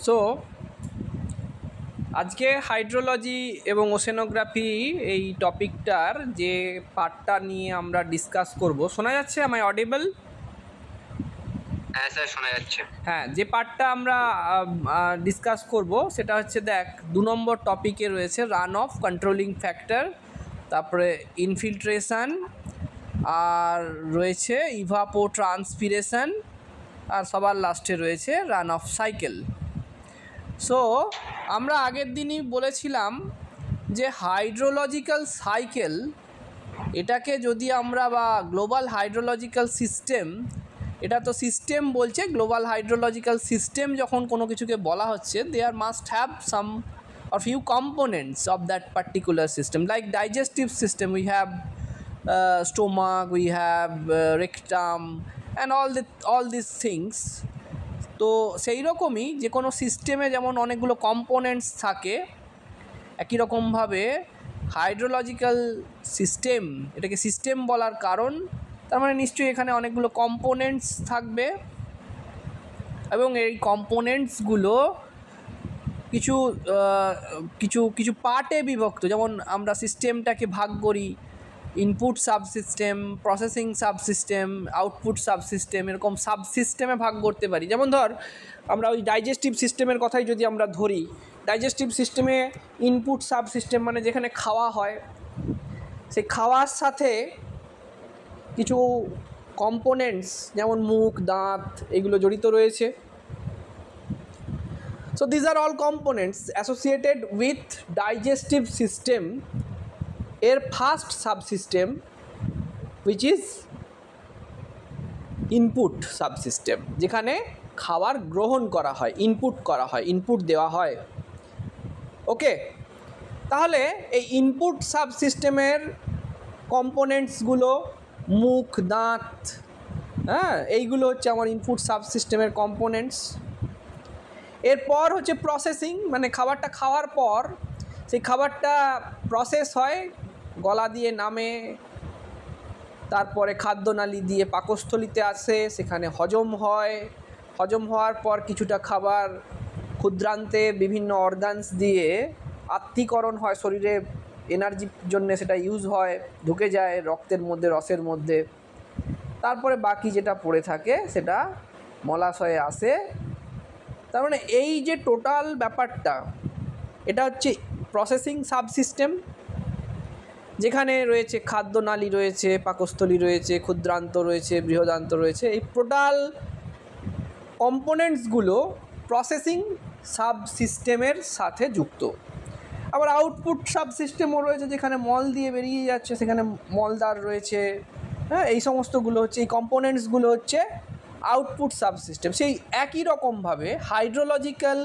So আজকে hydrology এবং oceanography এই টপিকটার যে পার্টটা নিয়ে আমরা ডিসকাস করব, শোনা যাচ্ছে? আমাই অডিবল? হ্যাঁ স্যার, শোনা যাচ্ছে। হ্যাঁ, যে পার্টটা আমরা ডিসকাস করব সেটা হচ্ছে, দেখ, 2 নম্বর টপিকে রয়েছে রান অফ কন্ট্রোলিং ফ্যাক্টর, তারপরে ইনফিল্ট্রেশন, আর রয়েছে ইভাপো ট্রান্সপিরেশন, আর সবার লাস্টে রয়েছে রান অফ সাইকেল। সো আমরা আগের দিনই বলেছিলাম যে হাইড্রোলজিক্যাল সাইকেল, এটাকে যদি আমরা বা গ্লোবাল হাইড্রোলজিক্যাল সিস্টেম, এটা তো সিস্টেম বলছে, গ্লোবাল হাইড্রোলজিক্যাল সিস্টেম যখন কোনো কিছুকে বলা হচ্ছে, there must have some or few components of that particular system. Like digestive system, we have stomach, we have rectum and all these things. তো সেই রকমই যে কোনো সিস্টেমে যেমন অনেকগুলো কম্পোনেন্টস থাকে, একই রকমভাবে হাইড্রোলজিক্যাল সিস্টেম, এটাকে সিস্টেম বলার কারণ তার মানে নিশ্চয়ই এখানে অনেকগুলো কম্পোনেন্টস থাকবে, এবং এই কম্পোনেন্টসগুলো কিছু কিছু কিছু পার্টে বিভক্ত। যেমন আমরা সিস্টেমটাকে ভাগ করি input subsystem, processing subsystem, output subsystem, এরকম সাবসিস্টেমে ভাগ করতে পারি। যেমন ধর, আমরা ওই ডাইজেস্টিভ সিস্টেমের কথাই যদি আমরা ধরি, ডাইজেস্টিভ সিস্টেমে ইনপুট সাবসিস্টেম মানে যেখানে খাওয়া হয়, সেই খাওয়ার সাথে কিছু কম্পোনেন্টস যেমন মুখ, দাঁত, এগুলো জড়িত রয়েছে। So these are all components associated with digestive system, এর first subsystem which is input subsystem, যেখানে খাবার গ্রহণ করা হয়, ইনপুট করা হয়, ইনপুট দেওয়া হয়। ওকে, তাহলে এই ইনপুট সাবসিস্টেমের কম্পোনেন্টসগুলো মুখ, দাঁত, হ্যাঁ, এইগুলো হচ্ছে আমার ইনপুট সাবসিস্টেমের কম্পোনেন্টস। এরপর হচ্ছে প্রসেসিং, মানে খাবারটা খাওয়ার পর সেই খাবারটা প্রসেস হয়, গলা দিয়ে নামে, তারপরে খাদ্যনালী দিয়ে পাকস্থলিতে আসে, সেখানে হজম হয়। হজম হওয়ার পর কিছুটা খাবার ক্ষুদ্রান্তে বিভিন্ন অর্গানস দিয়ে আত্তীকরণ হয়, শরীরে এনার্জির জন্য সেটা ইউজ হয়, ঢুকে যায় রক্তের মধ্যে, রসের মধ্যে। তারপরে বাকি যেটা পড়ে থাকে সেটা মলাশয়ে আসে। তার মানে এই যে টোটাল ব্যাপারটা, এটা হচ্ছে প্রসেসিং সাবসিস্টেম, যেখানে রয়েছে খাদ্যনালী, রয়েছে পাকস্থলী, রয়েছে ক্ষুদ্রান্ত, রয়েছে বৃহদান্ত, রয়েছে এই টোটাল কম্পোনেন্টসগুলো প্রসেসিং সাবসিস্টেমের সাথে যুক্ত। আবার আউটপুট সাবসিস্টেমও রয়েছে, যেখানে মল দিয়ে বেরিয়ে যাচ্ছে, সেখানে মলদার রয়েছে। হ্যাঁ, এই সমস্তগুলো হচ্ছে, এই কম্পোনেন্টসগুলো হচ্ছে আউটপুট সাবসিস্টেম। সেই একই রকমভাবে হাইড্রোলজিক্যাল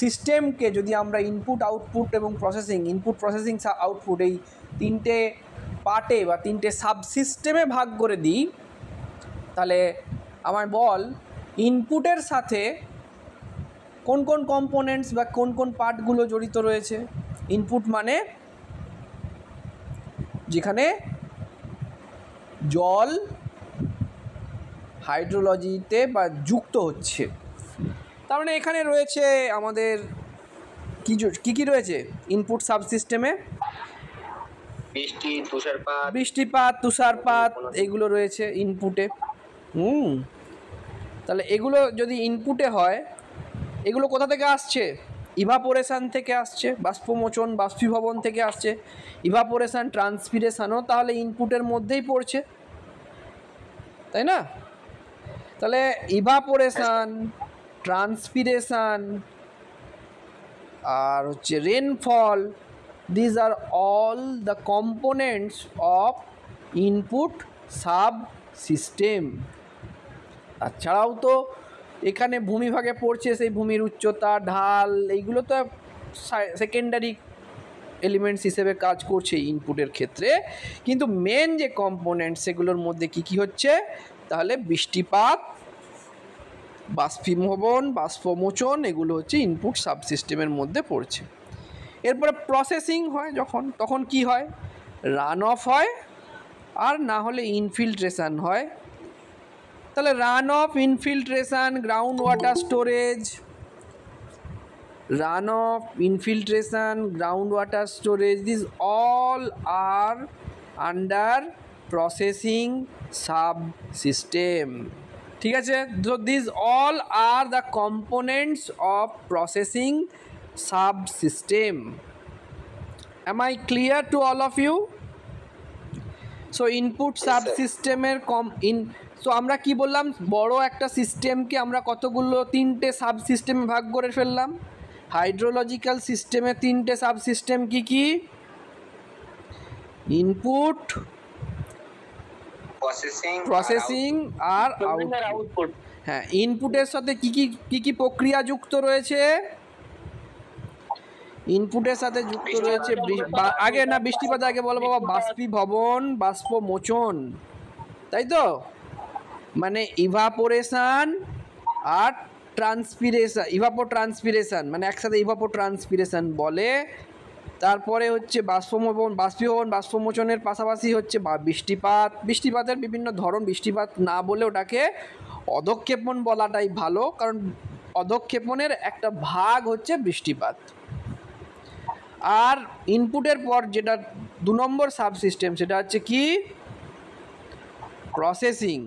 সিস্টেমকে যদি আমরা ইনপুট, আউটপুট এবং প্রসেসিং, ইনপুট, প্রসেসিং, আউটপুট, এই তিনটে পার্টে বা তিনটে সাবসিস্টেমে ভাগ করে দিই, তাহলে আমার বল ইনপুটের সাথে কোন কোন কম্পোনেন্টস বা কোন কোন পার্টগুলো জড়িত রয়েছে। ইনপুট মানে যেখানে জল হাইড্রোলজিতে বা যুক্ত হচ্ছে, তার মানে এখানে রয়েছে আমাদের কি রয়েছে ইনপুট সাবসিস্টেমে? বৃষ্টিপাত, তুষারপাত, এগুলো রয়েছে ইনপুটে। তাহলে এগুলো যদি ইনপুটে হয়, এগুলো কোথা থেকে আসছে? ইভাপোরেশন থেকে আসছে, বাষ্পমোচন, বাষ্পীভবন থেকে আসছে। ইভাপোরেশন, ট্রান্সপিরেশনও তাহলে ইনপুটের মধ্যেই পড়ছে, তাই না? তাহলে ইভাপোরেশন, ট্রান্সপিরেশন আর হচ্ছে rainfall, these are all the components of input sub system. তাছাড়াও তো এখানে ভূমিভাগে পড়ছে, সেই ভূমির উচ্চতা, ঢাল, এইগুলো তো সেকেন্ডারি এলিমেন্টস হিসেবে কাজ করছে ইনপুটের ক্ষেত্রে। কিন্তু মেন যে কম্পোনেন্ট, সেগুলোর মধ্যে কি হচ্ছে? তাহলে বৃষ্টিপাত, বাষ্পীভবন, বাষ্পমোচন, এগুলো হচ্ছে ইনপুট সাবসিস্টেমের মধ্যে পড়ছে। এরপরে প্রসেসিং হয় যখন, তখন কি হয়? রান অফ হয়, আর না হলে ইনফিল্ট্রেশন হয়। তাহলে run of, infiltration, ground water storage, runoff, infiltration, groundwater storage, these all are under processing subsystem. ঠিক আছে, so these all are the components of processing subsystem. Am I clear to all of you? So input সাবসিস্টেমের so আমরা কি বললাম, বড় একটা সিস্টেমকে আমরা কতগুলো, তিনটে সাবসিস্টেমে ভাগ করে ফেললাম। হাইড্রোলজিক্যাল সিস্টেমে তিনটে সাবসিস্টেম কি কি? ইনপুট, প্রসেসিং আর আউটপুট। হ্যাঁ, ইনপুটের সাথে কি কি প্রক্রিয়া যুক্ত রয়েছে? ইনপুটের সাথে যুক্ত রয়েছে আগে না বৃষ্টিপাত আগে বলো বাবা, বাষ্পীভবন, বাষ্পমোচন, তাই তো? মানে ইভাপোরেশন আর ট্রান্সপিরেশন, ইভাপোট্রান্সপিরেশন মানে একসাথে ইভাপোট্রান্সপিরেশন বলে। তারপরে হচ্ছে বাষ্পীভবন, বাষ্পমোচনের পাশাপাশি হচ্ছে বৃষ্টিপাত। বৃষ্টিপাতের বিভিন্ন ধরন, বৃষ্টিপাত না বলে ওটাকে অধঃক্ষেপণ বলাটাই ভালো, কারণ অধঃক্ষেপণের একটা ভাগ হচ্ছে বৃষ্টিপাত। আর ইনপুটের পর যেটা 2 নম্বর সাবসিস্টেম, সেটা হচ্ছে কি? প্রসেসিং।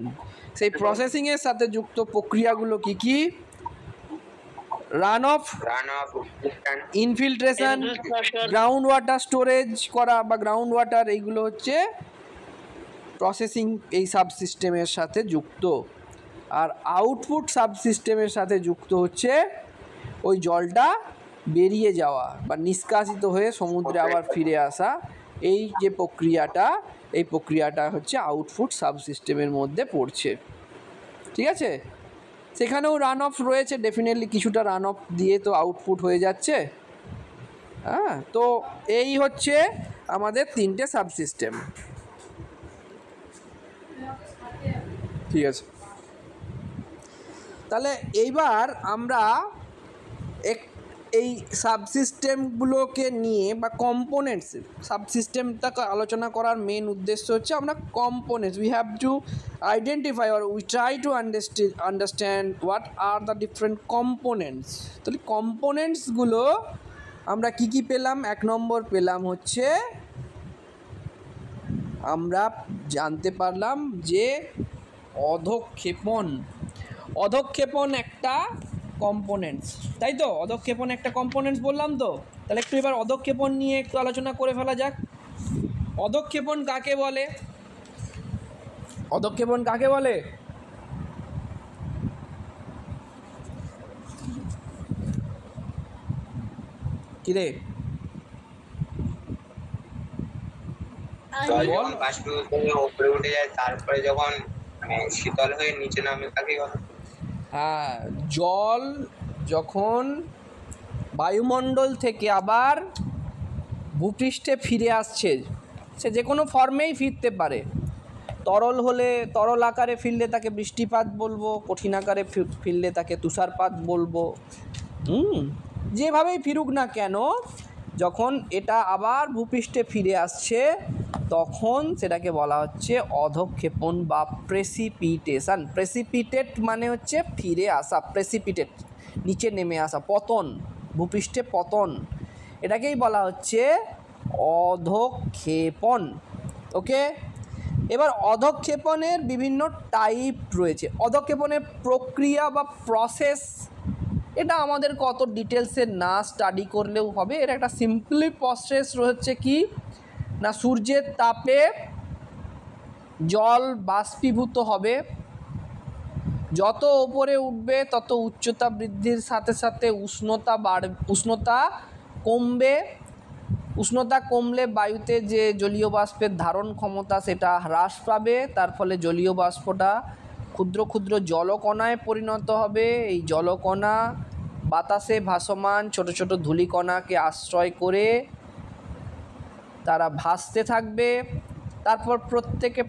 সেই প্রসেসিংয়ের সাথে যুক্ত প্রক্রিয়াগুলো কি কি? Run of, infiltration, ground water storage করা বা গ্রাউন্ড ওয়াটার, এইগুলো হচ্ছে প্রসেসিং এই সাবসিস্টেমের সাথে যুক্ত। আর আউটপুট সাবসিস্টেমের সাথে যুক্ত হচ্ছে ওই জলটা বেরিয়ে যাওয়া বা নিষ্কাশিত হয়ে সমুদ্রে আবার ফিরে আসা, এই যে প্রক্রিয়াটা, এই প্রক্রিয়াটা হচ্ছে আউটপুট সাবসিস্টেমের মধ্যে পড়ছে। ঠিক আছে, সেখানেও রান অফ রয়েছে, ডেফিনেটলি কিছুটা রান অফ দিয়ে তো আউটপুট হয়ে যাচ্ছে। হ্যাঁ, তো এই হচ্ছে আমাদের তিনটে সাবসিস্টেম। ঠিক আছে, তাহলে এইবার আমরা এই সাবসিস্টেমগুলোকে নিয়ে বা কম্পোনেন্টস, সাবসিস্টেমটাকে আলোচনা করার মেন উদ্দেশ্য হচ্ছে আমরা components, we have to identify or we try to understand what are the different components. তাহলে কম্পোনেন্টসগুলো আমরা কি কি পেলাম? 1 নম্বর পেলাম হচ্ছে আমরা জানতে পারলাম যে অধঃক্ষেপণ একটা কম্পোনেন্টস, তাই তো? অধঃক্ষেপণ একটা কম্পোনেন্টস বললাম তো। তাহলে একটু এবার অধঃক্ষেপণ নিয়ে একটু আলোচনা করে ফেলা যাক। অধঃক্ষেপণ কাকে বলে? অধঃক্ষেপণ কাকে বলে? কিরে যখন বাষ্পীভূত উপরে উঠে যায়, তারপরে যখন শীতল হয়ে নিচে নামে, তাকে বলে? হ্যাঁ, জল যখন বায়ুমণ্ডল থেকে আবার ভূপৃষ্ঠে ফিরে আসছে, সে যে কোনো ফর্মেই ফিরতে পারে। তরল হলে, তরল আকারে ফিরলে তাকে বৃষ্টিপাত বলবো, কঠিন আকারে ফিরলে তাকে তুষারপাত বলবো। যেভাবেই ফিরুক না কেন, যখন এটা আবার ভূপৃষ্ঠে ফিরে আসছে তখন সেটাকে বলা হচ্ছে অধঃক্ষেপণ বা প্রেসিপিটেশন। প্রেসিপিটেট মানে হচ্ছে ফিরে আসা, প্রেসিপিটেট নিচে নেমে আসা, পতন, ভূপৃষ্ঠে পতন, এটাকেই বলা হচ্ছে অধঃক্ষেপণ। ওকে, এবার অধঃক্ষেপণের বিভিন্ন টাইপ রয়েছে। অধঃক্ষেপণের প্রক্রিয়া বা প্রসেস, এটা আমাদের কত ডিটেলসে না স্টাডি করলেও হবে। এর একটা সিম্পলি প্রসেস রয়েছে কি না, সূর্যের তাপে জল বাষ্পীভূত হবে, যত ওপরে উঠবে তত উচ্চতা বৃদ্ধির সাথে সাথে উষ্ণতা কমবে। উষ্ণতা কমলে বায়ুতে যে জলীয় বাষ্পের ধারণ ক্ষমতা সেটা হ্রাস পাবে, তার ফলে জলীয় বাষ্পটা ক্ষুদ্র ক্ষুদ্র জলকণায় পরিণত হবে। এই জলকণা বাতাসে ভাসমান ছোট ছোট ধূলিকণাকে আশ্রয় করে তারা ভাসতে থাকবে। তারপর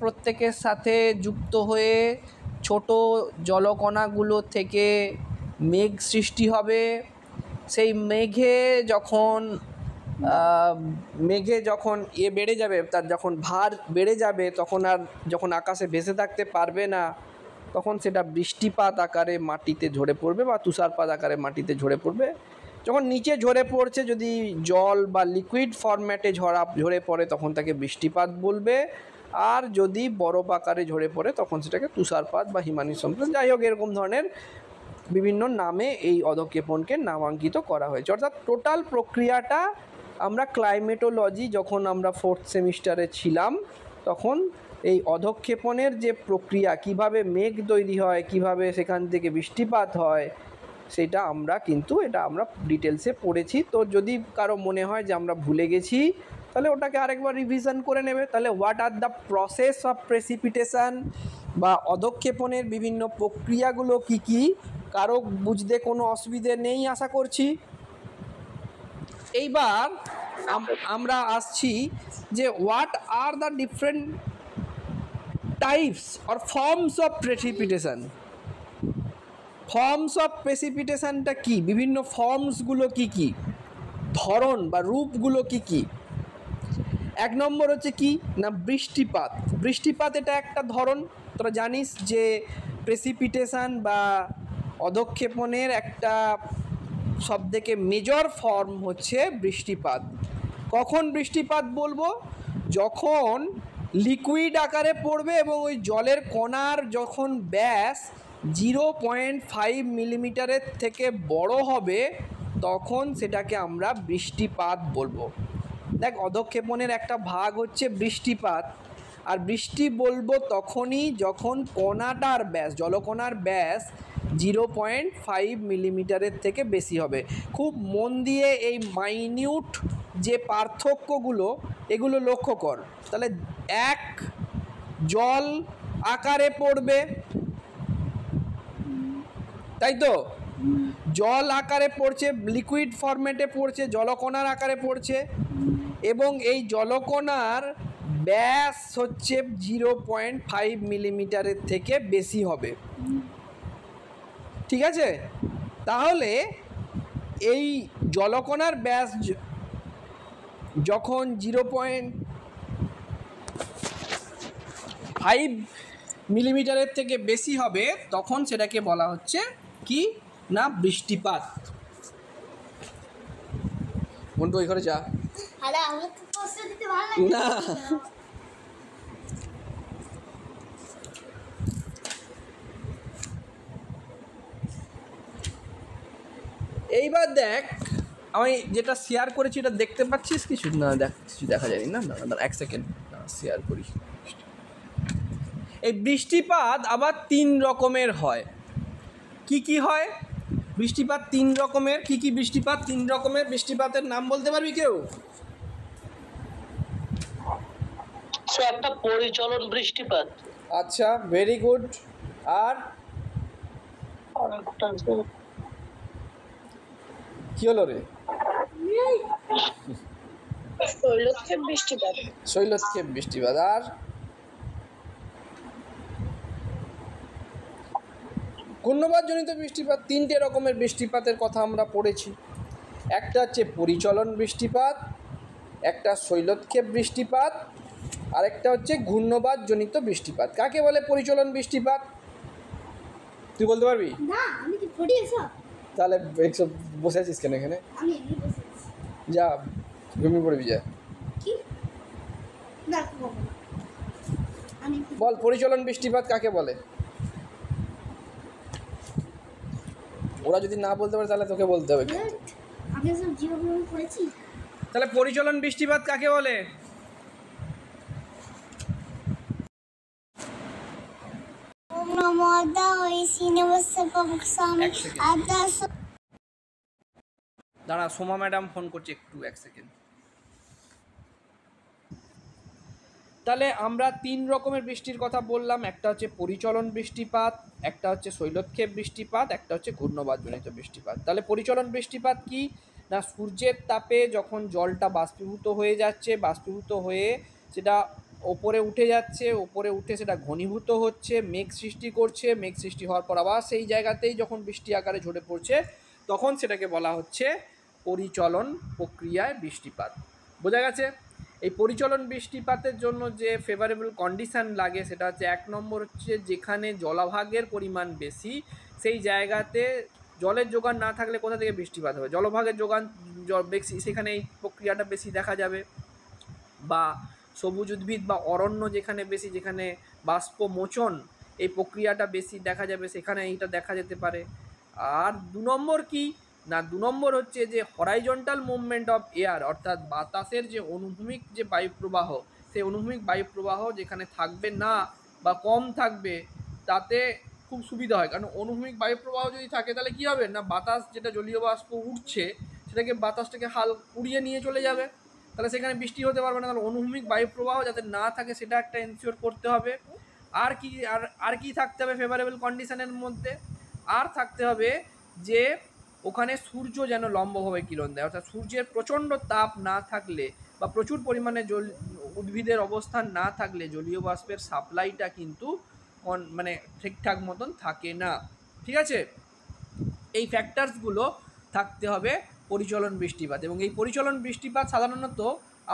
প্রত্যেকের সাথে যুক্ত হয়ে ছোট জলকণাগুলো থেকে মেঘ সৃষ্টি হবে। সেই মেঘে যখন বেড়ে যাবে, তার যখন ভার বেড়ে যাবে, তখন আর যখন আকাশে ভেসে থাকতে পারবে না, তখন সেটা বৃষ্টিপাত আকারে মাটিতে ঝরে পড়বে বা তুষারপাত আকারে মাটিতে ঝরে পড়বে। যখন নিচে ঝরে পড়ছে, যদি জল বা লিকুইড ফরম্যাটে ঝরে পড়ে তখন তাকে বৃষ্টিপাত বলবে, আর যদি বরফ আকারে ঝরে পড়ে তখন সেটাকে তুষারপাত বা হিমানি সম্প্রদায়, যাই হোক এরকম ধরনের বিভিন্ন নামে এই অধঃক্ষেপণকে নামাঙ্কিত করা হয়েছে। অর্থাৎ টোটাল প্রক্রিয়াটা আমরা ক্লাইমেটোলজি যখন আমরা 4th সেমিস্টারে ছিলাম তখন এই অধঃক্ষেপণের যে প্রক্রিয়া, কিভাবে মেঘ তৈরি হয়, কিভাবে সেখান থেকে বৃষ্টিপাত হয়, সেটা আমরা ডিটেলসে পড়েছি। তো যদি কারো মনে হয় যে আমরা ভুলে গেছি তাহলে ওটাকে আরেকবার রিভিশন করে নেবে। তাহলে what are the process of precipitation বা অধঃক্ষেপণের বিভিন্ন প্রক্রিয়াগুলো কি কি, কারো বুঝতে কোনো অসুবিধে নেই আশা করছি। এইবার আমরা আসছি যে what are the different types or forms of precipitation. Forms of প্রেসিপিটেশনটা কি, বিভিন্ন ফর্মসগুলো কি কি, ধরন বা রূপগুলো কি কি। 1 নম্বর হচ্ছে কি না বৃষ্টিপাত। বৃষ্টিপাত এটা একটা ধরন। তোরা জানিস যে প্রেসিপিটেশন বা অধঃক্ষেপণের একটা সবথেকে মেজর ফর্ম হচ্ছে বৃষ্টিপাত। কখন বৃষ্টিপাত বলবো? যখন লিকুইড আকারে পড়বে এবং ওই জলের কণার যখন ব্যাস 0.5 মিলিমিটারের থেকে বড় হবে তখন সেটাকে আমরা বৃষ্টিপাত বলবো। দেখ, অধঃক্ষেপণের একটা ভাগ হচ্ছে বৃষ্টিপাত, আর বৃষ্টি বলবো তখনই যখন কণাটার ব্যাস, জলকণার ব্যাস 0.5 মিলিমিটারের থেকে বেশি হবে। খুব মন দিয়ে এই মাইনিউট যে পার্থক্যগুলো এগুলো লক্ষ্য কর। তাহলে এক, জল আকারে পড়বে, তাই তো? জল আকারে পড়ছে, লিকুইড ফরম্যাটে পড়ছে, জলকণার আকারে পড়ছে, এবং এই জলকণার ব্যাস হচ্ছে 0.5 মিলিমিটারের থেকে বেশি হবে। ঠিক আছে? তাহলে এই জলকণার ব্যাস যখন 0.5 মিলিমিটারের থেকে বেশি হবে তখন সেটাকে বলা হচ্ছে কি না বৃষ্টিপাত। বন্ধু ওই ঘরে যা না। এইবার দেখ, আমি যেটা শেয়ার করেছি এটা দেখতে পাচ্ছিস কিছু? না দেখ, কিছু দেখা যায়নি। না না না, 1 সেকেন্ড শেয়ার করি। এই বৃষ্টিপাত আবার 3 রকমের হয়। কি কি হয় বৃষ্টিপাত? 3 রকমের। কি কি বৃষ্টিপাত? 3 রকমের বৃষ্টিপাতের নাম বলতে পারবি কেউ? একটা পরিচলন বৃষ্টিপাত। আচ্ছা, ভেরি গুড। আর কি হলো রে? শৈলক্ষেপ বৃষ্টিপাত। শৈলক্ষেপ বৃষ্টিপাত। আর ঘূর্ণবাদজনিত বৃষ্টিপাত। 3টে রকমের বৃষ্টিপাতের কথা আমরা পড়েছি। একটা হচ্ছে পরিচলন বৃষ্টিপাত, একটা শৈলক্ষেপ বৃষ্টিপাত, আর একটা হচ্ছে ঘূর্ণবাদজনিত বৃষ্টিপাত। কাকে বলে পরিচলন বৃষ্টিপাত? তুই বলতে পারবি? না, আমি কি পড়ি এসব? তাহলে এইসব বসে আছিস কেন এখানে? আমি এমনি বসে আছি। যা ঘুমিয়ে পড়বি, যা। কি? না, বাবা। আমি বল, পরিচলন বৃষ্টিপাত কাকে বলে? ওরা যদি না বলতে পারে তাহলে তোকে বলতে হবে। আমি এসব জীববিজ্ঞান পড়েছি। তাহলে পরিচলন বৃষ্টিপাত কাকে বলে? দাঁড়া, সোমা ম্যাডাম ফোন করছে, একটু 1 সেকেন্ড। তাহলে আমরা 3 রকমের বৃষ্টির কথা বললাম। একটা হচ্ছে পরিচলন বৃষ্টিপাত, একটা হচ্ছে শৈলক্ষেপ বৃষ্টিপাত, একটা হচ্ছে ঘূর্ণবাদজনিত বৃষ্টিপাত। তাহলে পরিচলন বৃষ্টিপাত কি না, সূর্যের তাপে যখন জলটা বাষ্পীভূত হয়ে যাচ্ছে, বাষ্পীভূত হয়ে সেটা ওপরে উঠে যাচ্ছে, ওপরে উঠে সেটা ঘনীভূত হচ্ছে, মেঘ সৃষ্টি করছে, মেঘ সৃষ্টি হওয়ার পর আবার সেই জায়গাতেই যখন বৃষ্টি আকারে ঝরে পড়ছে তখন সেটাকে বলা হচ্ছে পরিচলন প্রক্রিয়ায় বৃষ্টিপাত। বোঝা গেছে? এই পরিচলন বৃষ্টিপাতের জন্য যে ফেভারেবল কন্ডিশান লাগে সেটা হচ্ছে 1 নম্বর হচ্ছে যেখানে জলভাগের পরিমাণ বেশি সেই জায়গাতে জলের যোগান না থাকলে কোথা থেকে বৃষ্টিপাত হবে? জলভাগের যোগান বেশি, সেখানে এই প্রক্রিয়াটা বেশি দেখা যাবে। বা সবুজ উদ্ভিদ বা অরণ্য যেখানে বেশি, যেখানে বাষ্পমোচন এই প্রক্রিয়াটা বেশি দেখা যাবে, সেখানে এইটা দেখা যেতে পারে। আর 2 নম্বর কি না, 2 নম্বর হচ্ছে যে হরাইজন্টাল মুভমেন্ট অফ এয়ার, অর্থাৎ বাতাসের যে অনুভূমিক যে বায়ুপ্রবাহ, সেই অনুভূমিক বায়ুপ্রবাহ যেখানে থাকবে না বা কম থাকবে, তাতে খুব সুবিধা হয়। কারণ অনুভূমিক বায়ুপ্রবাহ যদি থাকে তাহলে কী হবে না, বাতাস যেটা জলীয় বাষ্প উঠছে সেটাকে বাতাসটাকে হাল উড়িয়ে নিয়ে চলে যাবে, তাহলে সেখানে বৃষ্টি হতে পারবে না। তাহলে অনুভূমিক বায়ুপ্রবাহ যাতে না থাকে সেটা একটা এনশিওর করতে হবে। আর কি আর কি থাকতে হবে ফেভারেবল কন্ডিশনের মধ্যে? আর থাকতে হবে যে ওখানে সূর্য যেন লম্বভাবে কিরণ দেয়, অর্থাৎ সূর্যের প্রচণ্ড তাপ না থাকলে বা প্রচুর পরিমাণে উদ্ভিদের অবস্থান না থাকলে জলীয় বাষ্পের সাপ্লাইটা কিন্তু মানে ঠিকঠাক মতন থাকে না। ঠিক আছে, এই ফ্যাক্টরসগুলো থাকতে হবে পরিচলন বৃষ্টিপাত। এবং এই পরিচলন বৃষ্টিপাত সাধারণত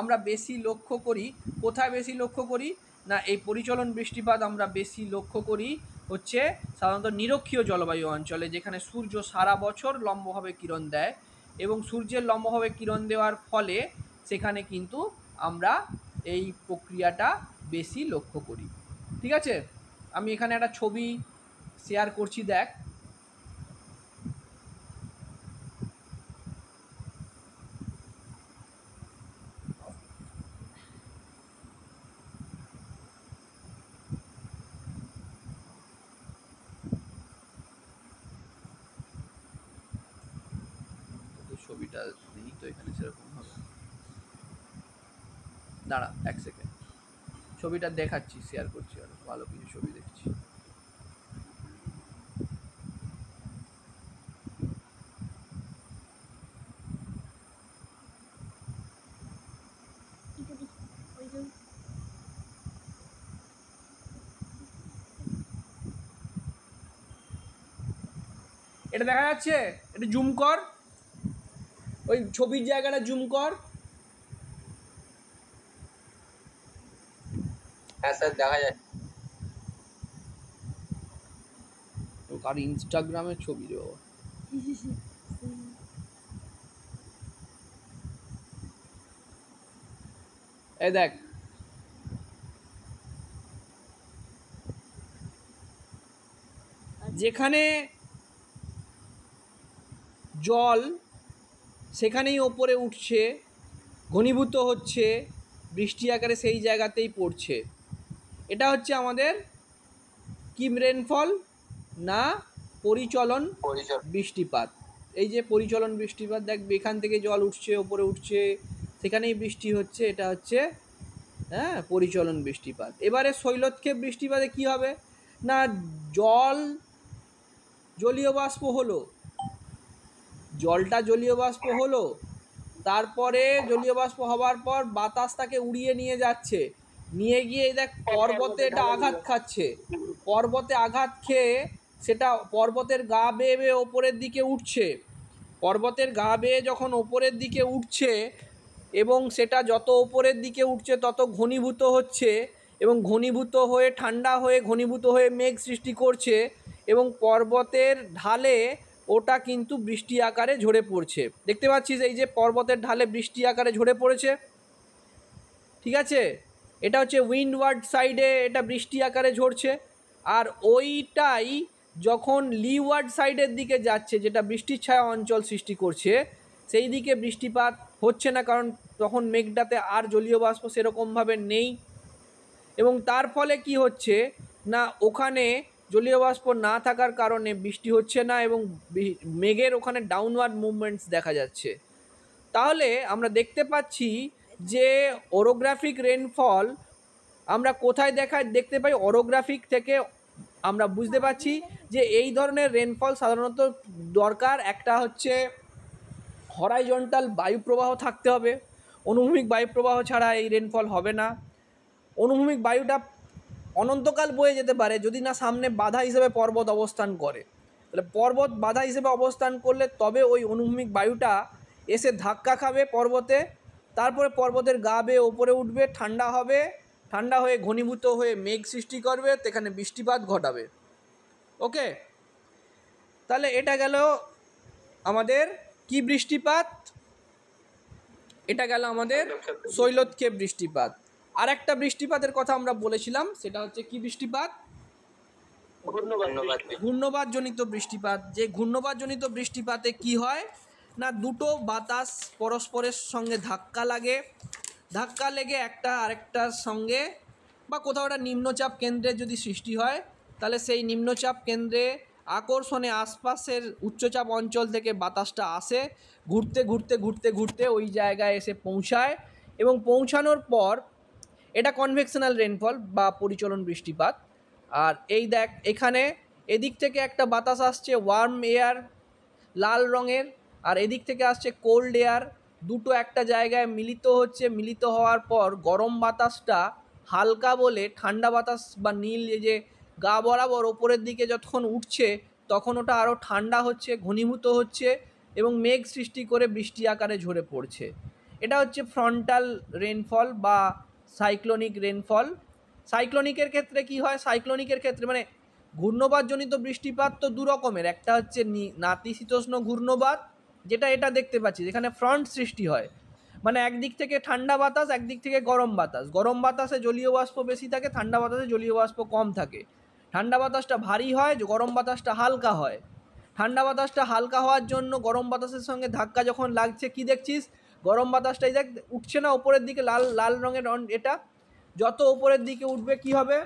আমরা বেশি লক্ষ্য করি কোথায়? বেশি লক্ষ্য করি না, এই পরিচলন বৃষ্টিপাত আমরা বেশি লক্ষ্য করি হচ্ছে সাধারণত নিরক্ষীয় জলবায়ু অঞ্চলে, যেখানে সূর্য সারা বছর লম্বভাবে কিরণ দেয় এবং সূর্যের লম্বভাবে কিরণ দেওয়ার ফলে সেখানে কিন্তু আমরা এই প্রক্রিয়াটা বেশি লক্ষ্য করি। ঠিক আছে, আমি এখানে একটা ছবি শেয়ার করছি, দেখ। ছবিটা নেই তো এখানে সেরকম হবে, দাঁড়া 1 সেকেন্ড, ছবিটা দেখাচ্ছি, শেয়ার করছি, আর ভালো কিছু ছবি দেখছি। এটা দেখা যাচ্ছে? এটা জুম কর, ওই ছবির জায়গাটা জুম কর। হ্যাঁ স্যার দেখা যায়। আর ইনস্টাগ্রামের ছবি রে বাবা। এই দেখ, যেখানে জল সেখানেই ওপরে উঠছে, ঘনীভূত হচ্ছে, বৃষ্টি আকারে সেই জায়গাতেই পড়ছে। এটা হচ্ছে আমাদের কি রেনফল না পরিচলন বৃষ্টিপাত। এই যে পরিচলন বৃষ্টিপাত, দেখ এখান থেকে জল উঠছে, ওপরে উঠছে, সেখানেই বৃষ্টি হচ্ছে, এটা হচ্ছে হ্যাঁ পরিচলন বৃষ্টিপাত। এবারে শৈলক্ষেপ বৃষ্টিপাতে কি হবে না, জলীয় বাষ্প হলো, জলটা জলীয় বাষ্প হলো, তারপরে জলীয় বাষ্প হওয়ার পর বাতাস তাকে উড়িয়ে নিয়ে যাচ্ছে, নিয়ে গিয়ে দেখ পর্বতে এটা আঘাত খাচ্ছে, পর্বতে আঘাত খেয়ে সেটা পর্বতের গা বেয়ে বেয়ে ওপরের দিকে উঠছে, পর্বতের গা বেয়ে যখন ওপরের দিকে উঠছে এবং সেটা যত ওপরের দিকে উঠছে তত ঘনীভূত হচ্ছে এবং ঘনীভূত হয়ে ঠান্ডা হয়ে ঘনীভূত হয়ে মেঘ সৃষ্টি করছে এবং পর্বতের ঢালে ওটা কিন্তু বৃষ্টি আকারে ঝরে পড়ছে। দেখতে পাচ্ছিস এই যে পর্বতের ঢালে বৃষ্টি আকারে ঝরে পড়েছে। ঠিক আছে, এটা হচ্ছে উইন্ডওয়ার্ড সাইডে এটা বৃষ্টি আকারে ঝরছে। আর ওইটাই যখন লিওয়ার্ড সাইডের দিকে যাচ্ছে, যেটা বৃষ্টির ছায়া অঞ্চল সৃষ্টি করছে, সেই দিকে বৃষ্টিপাত হচ্ছে না, কারণ তখন মেঘটাতে আর জলীয় বাষ্প সেরকমভাবে নেই এবং তার ফলে কি হচ্ছে না, ওখানে জলীয় বাষ্প না থাকার কারণে বৃষ্টি হচ্ছে না এবং মেঘের ওখানে ডাউনওয়ার্ড মুভমেন্টস দেখা যাচ্ছে। তাহলে আমরা দেখতে পাচ্ছি যে ওরোগ্রাফিক রেনফল আমরা কোথায় দেখতে পাই? ওরোগ্রাফিক থেকে আমরা বুঝতে পারছি যে এই ধরনের রেনফল সাধারণত দরকার। একটা হচ্ছে হরাইজন্টাল বায়ুপ্রবাহ থাকতে হবে, অনুভূমিক বায়ুপ্রবাহ ছাড়া এই রেনফল হবে না। অনুভূমিক বায়ুটা অনন্তকাল বয়ে যেতে পারে যদি না সামনে বাধা হিসেবে পর্বত অবস্থান করে, তাহলে পর্বত বাধা হিসেবে অবস্থান করলে তবে ওই অনুভূমিক বায়ুটা এসে ধাক্কা খাবে পর্বতে, তারপরে পর্বতের গা বেয়ে ওপরে উঠবে, ঠান্ডা হবে, ঠান্ডা হয়ে ঘনীভূত হয়ে মেঘ সৃষ্টি করবে, সেখানে বৃষ্টিপাত ঘটাবে। ওকে, তাহলে এটা গেল আমাদের কি বৃষ্টিপাত? এটা গেল আমাদের শৈলক্ষেপ বৃষ্টিপাত। আর একটা বৃষ্টিপাতের কথা আমরা বলেছিলাম, সেটা হচ্ছে কি বৃষ্টিপাত? ঘূর্ণবাদজনিত বৃষ্টিপাত। যে ঘূর্ণবাদজনিত বৃষ্টিপাতে কি হয় না, দুটো বাতাস পরস্পরের সঙ্গে ধাক্কা লেগে একটা আরেকটার সঙ্গে বা কোথাও একটা নিম্নচাপ কেন্দ্রের যদি সৃষ্টি হয়, তাহলে সেই নিম্নচাপ কেন্দ্রে আকর্ষণে আশপাশের উচ্চচাপ অঞ্চল থেকে বাতাসটা আসে, ঘুরতে ঘুরতে ঘুরতে ঘুরতে ওই জায়গায় এসে পৌঁছায়, এবং পৌঁছানোর পর এটা কনভেকশনাল রেনফল বা পরিচলন বৃষ্টিপাত। আর এই দেখ, এখানে এদিক থেকে একটা বাতাস আসছে ওয়ার্ম এয়ার লাল রঙের, আর এদিক থেকে আসছে কোল্ড এয়ার, দুটো একটা জায়গায় মিলিত হওয়ার পর গরম বাতাসটা হালকা বলে ঠান্ডা বাতাস বা নীল যে গা বরাবর ওপরের দিকে যখন উঠছে, তখন ওটা আরও ঠান্ডা হচ্ছে, ঘনীভূত হচ্ছে এবং মেঘ সৃষ্টি করে বৃষ্টি আকারে ঝরে পড়ছে। এটা হচ্ছে ফ্রন্টাল রেনফল বা সাইক্লোনিক রেনফল। সাইক্লোনিকের ক্ষেত্রে কি হয়? সাইক্লোনিকের ক্ষেত্রে মানে ঘূর্ণবাদজনিত বৃষ্টিপাত তো দু রকমের, একটা হচ্ছে নাতিশীতোষ্ণ ঘূর্ণবাদ, যেটা এটা দেখতে পাচ্ছি যেখানে ফ্রন্ট সৃষ্টি হয়, মানে একদিক থেকে ঠান্ডা বাতাস, একদিক থেকে গরম বাতাস। গরম বাতাসে জলীয় বাষ্প বেশি থাকে, ঠান্ডা বাতাসে জলীয় বাষ্প কম থাকে। ঠান্ডা বাতাসটা ভারী হয়, গরম বাতাসটা হালকা হয়। ঠান্ডা বাতাসটা হালকা হওয়ার জন্য গরম বাতাসের সঙ্গে ধাক্কা যখন লাগছে, কি দেখছিস? গরম বাতাসটাই দেখ উঠছে না ওপরের দিকে, লাল লাল রঙের এটা যত ওপরের দিকে উঠবে কি হবে?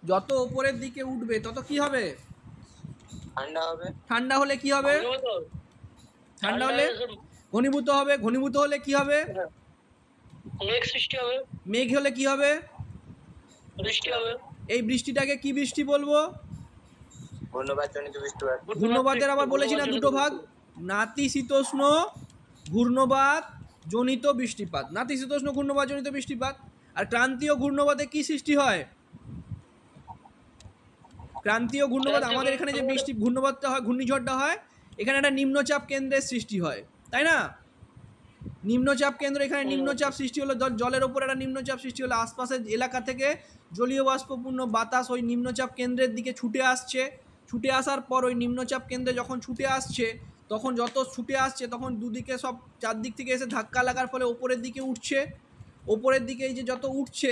যত ওপরের দিকে উঠবে তত কি হবে? ঠান্ডা হলে কি হবে? ঠান্ডা হলে ঘনীভূত হবে। ঘনীভূত হলে কি হবে? মেঘ সৃষ্টি হবে। মেঘ হলে কি হবে? বৃষ্টি হবে। এই বৃষ্টিটাকে কি বৃষ্টি বলবো? ঘূর্ণবাদজনিত বৃষ্টিপাত। ঘূর্ণবাদের আবার বলেছি না দুটো ভাগ, নাতিশীতোষ্ণ ঘূর্ণবাদ জনিত বৃষ্টিপাত, নাতিশীতোষ্ণ ঘূর্ণবাদ জনিত বৃষ্টিপাত। আর ক্রান্তীয় ঘূর্ণবাদে কি সৃষ্টি হয়? ক্রান্তীয় ঘূর্ণবাদ আমাদের এখানে যে বৃষ্টি ঘূর্ণবাদটা হয়, ঘূর্ণিঝড়টা হয়, এখানে একটা নিম্নচাপ কেন্দ্রের সৃষ্টি হয়, তাই না? নিম্নচাপ কেন্দ্র, এখানে নিম্নচাপ সৃষ্টি হলো, জলের ওপর একটা নিম্নচাপ সৃষ্টি হলো, আশপাশের এলাকা থেকে জলীয় বাষ্পপূর্ণ বাতাস ওই নিম্নচাপ কেন্দ্রের দিকে ছুটে আসছে। ছুটে আসার পর ওই নিম্নচাপ কেন্দ্রে যখন ছুটে আসছে, তখন যত ছুটে আসছে তখন দুদিকে সব চারদিক থেকে এসে ধাক্কা লাগার ফলে ওপরের দিকে উঠছে। ওপরের দিকে এই যে যত উঠছে,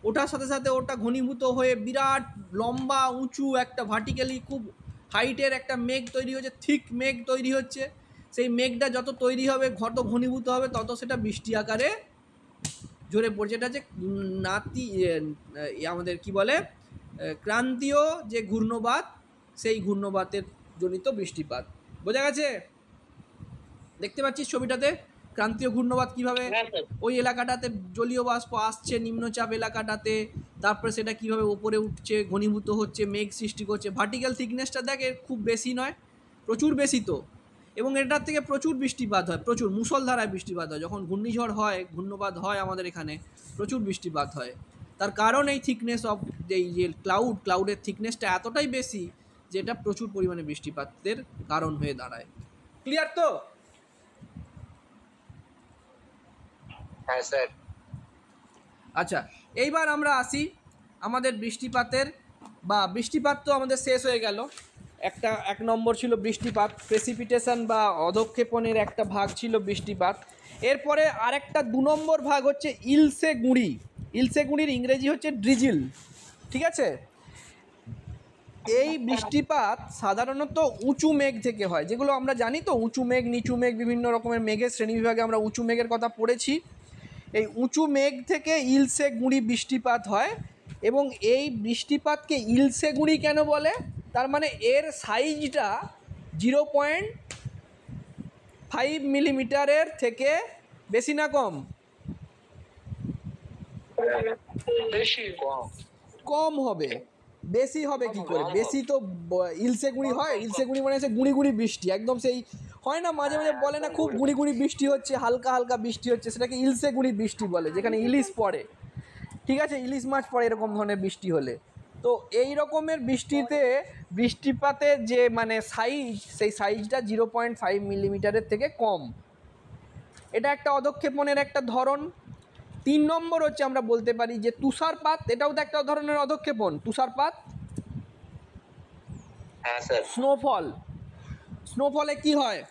ওটার সাথে সাথে ওটা ঘনীভূত হয়ে বিরাট লম্বা উঁচু একটা ভার্টিক্যালি খুব হাইটের একটা মেঘ তৈরি হচ্ছে, থিক মেঘ তৈরি হচ্ছে। সেই মেঘটা যত তৈরি হবে, ঘট ঘনীভূত হবে, তত সেটা বৃষ্টি আকারে ঝরে পড়ছে। এটা হচ্ছে আমাদের কি বলে, ক্রান্তীয় যে ঘূর্ণবাদ, সেই ঘূর্ণবাদের জনিত বৃষ্টিপাত। বোঝা গেছে? দেখতে পাচ্ছিস ছবিটাতে ক্রান্তীয় ঘূর্ণবাদ কিভাবে ওই এলাকাটাতে জলীয় বাষ্প আসছে নিম্নচাপ এলাকাটাতে, তারপরে সেটা কিভাবে ওপরে উঠছে, ঘনীভূত হচ্ছে, মেঘ সৃষ্টি করছে। ভার্টিক্যাল থিকনেসটা দেখ, এর খুব বেশি নয়, প্রচুর বেশি তো, এবং এটার থেকে প্রচুর বৃষ্টিপাত হয়, প্রচুর মুষলধারায় বৃষ্টিপাত হয়। যখন ঘূর্ণিঝড় হয়, ঘূর্ণবাদ হয় আমাদের এখানে, প্রচুর বৃষ্টিপাত হয়। তার কারণ এই থিকনেস অফ যে ক্লাউডের থিকনেসটা এতটাই বেশি যে এটা প্রচুর পরিমাণে বৃষ্টিপাতের কারণ হয়ে দাঁড়ায়। ক্লিয়ার তো? হ্যাঁ স্যার। আচ্ছা, এইবার আমরা আসি আমাদের বৃষ্টিপাতের, বা বৃষ্টিপাত তো আমাদের শেষ হয়ে গেল। এক নম্বর ছিল বৃষ্টিপাত, প্রেসিপিটেশন বা অধক্ষেপণের একটা ভাগ ছিল বৃষ্টিপাত। এরপরে আরেকটা 2 নম্বর ভাগ হচ্ছে ইলসে গুঁড়ি। ইলসে গুঁড়ির ইংরেজি হচ্ছে ড্রিজিল, ঠিক আছে? এই বৃষ্টিপাত সাধারণত উঁচু মেঘ থেকে হয়, যেগুলো আমরা জানি তো, উঁচু মেঘ নিচু মেঘ, বিভিন্ন রকমের মেঘের শ্রেণীবিভাগে আমরা উঁচু মেঘের কথা পড়েছি। এই উঁচু মেঘ থেকে ইলসে গুঁড়ি বৃষ্টিপাত হয়, এবং এই বৃষ্টিপাতকে ইলসে গুঁড়ি কেন বলে? তার মানে এর সাইজটা 0.5 মিলিমিটারের থেকে বেশি না কম? বেশি। কম হবে। বেশি হবে কি করে? বেশি তো ইলসে গুঁড়ি হয়। ইলসে গুঁড়ি মানে হচ্ছে গুঁড়ি গুঁড়ি বৃষ্টি, একদম সেই হয় না মাঝে মাঝে বলে না, খুব গুঁড়ি গুঁড়ি বৃষ্টি হচ্ছে, হালকা হালকা বৃষ্টি হচ্ছে, সেটাকে ইলসে গুঁড়ি বৃষ্টি বলে, যেখানে ইলিশ পড়ে, ঠিক আছে? ইলিশ মাছ পড়ে এরকম ধরনের বৃষ্টি হলে। তো এই রকমের বৃষ্টিতে বৃষ্টিপাতের যে মানে সাইজ, সেই সাইজটা 0.5 মিলিমিটারের থেকে কম। এটা একটা অধক্ষেপণের একটা ধরন। 3 নম্বর হচ্ছে আমরা বলতে পারি যে তুষারপাত, এটাও তো একটা ধরনের অধক্ষেপণ। তুষারপাত, হ্যাঁ স্যার। স্নোফল, স্নোফলে কি হয়?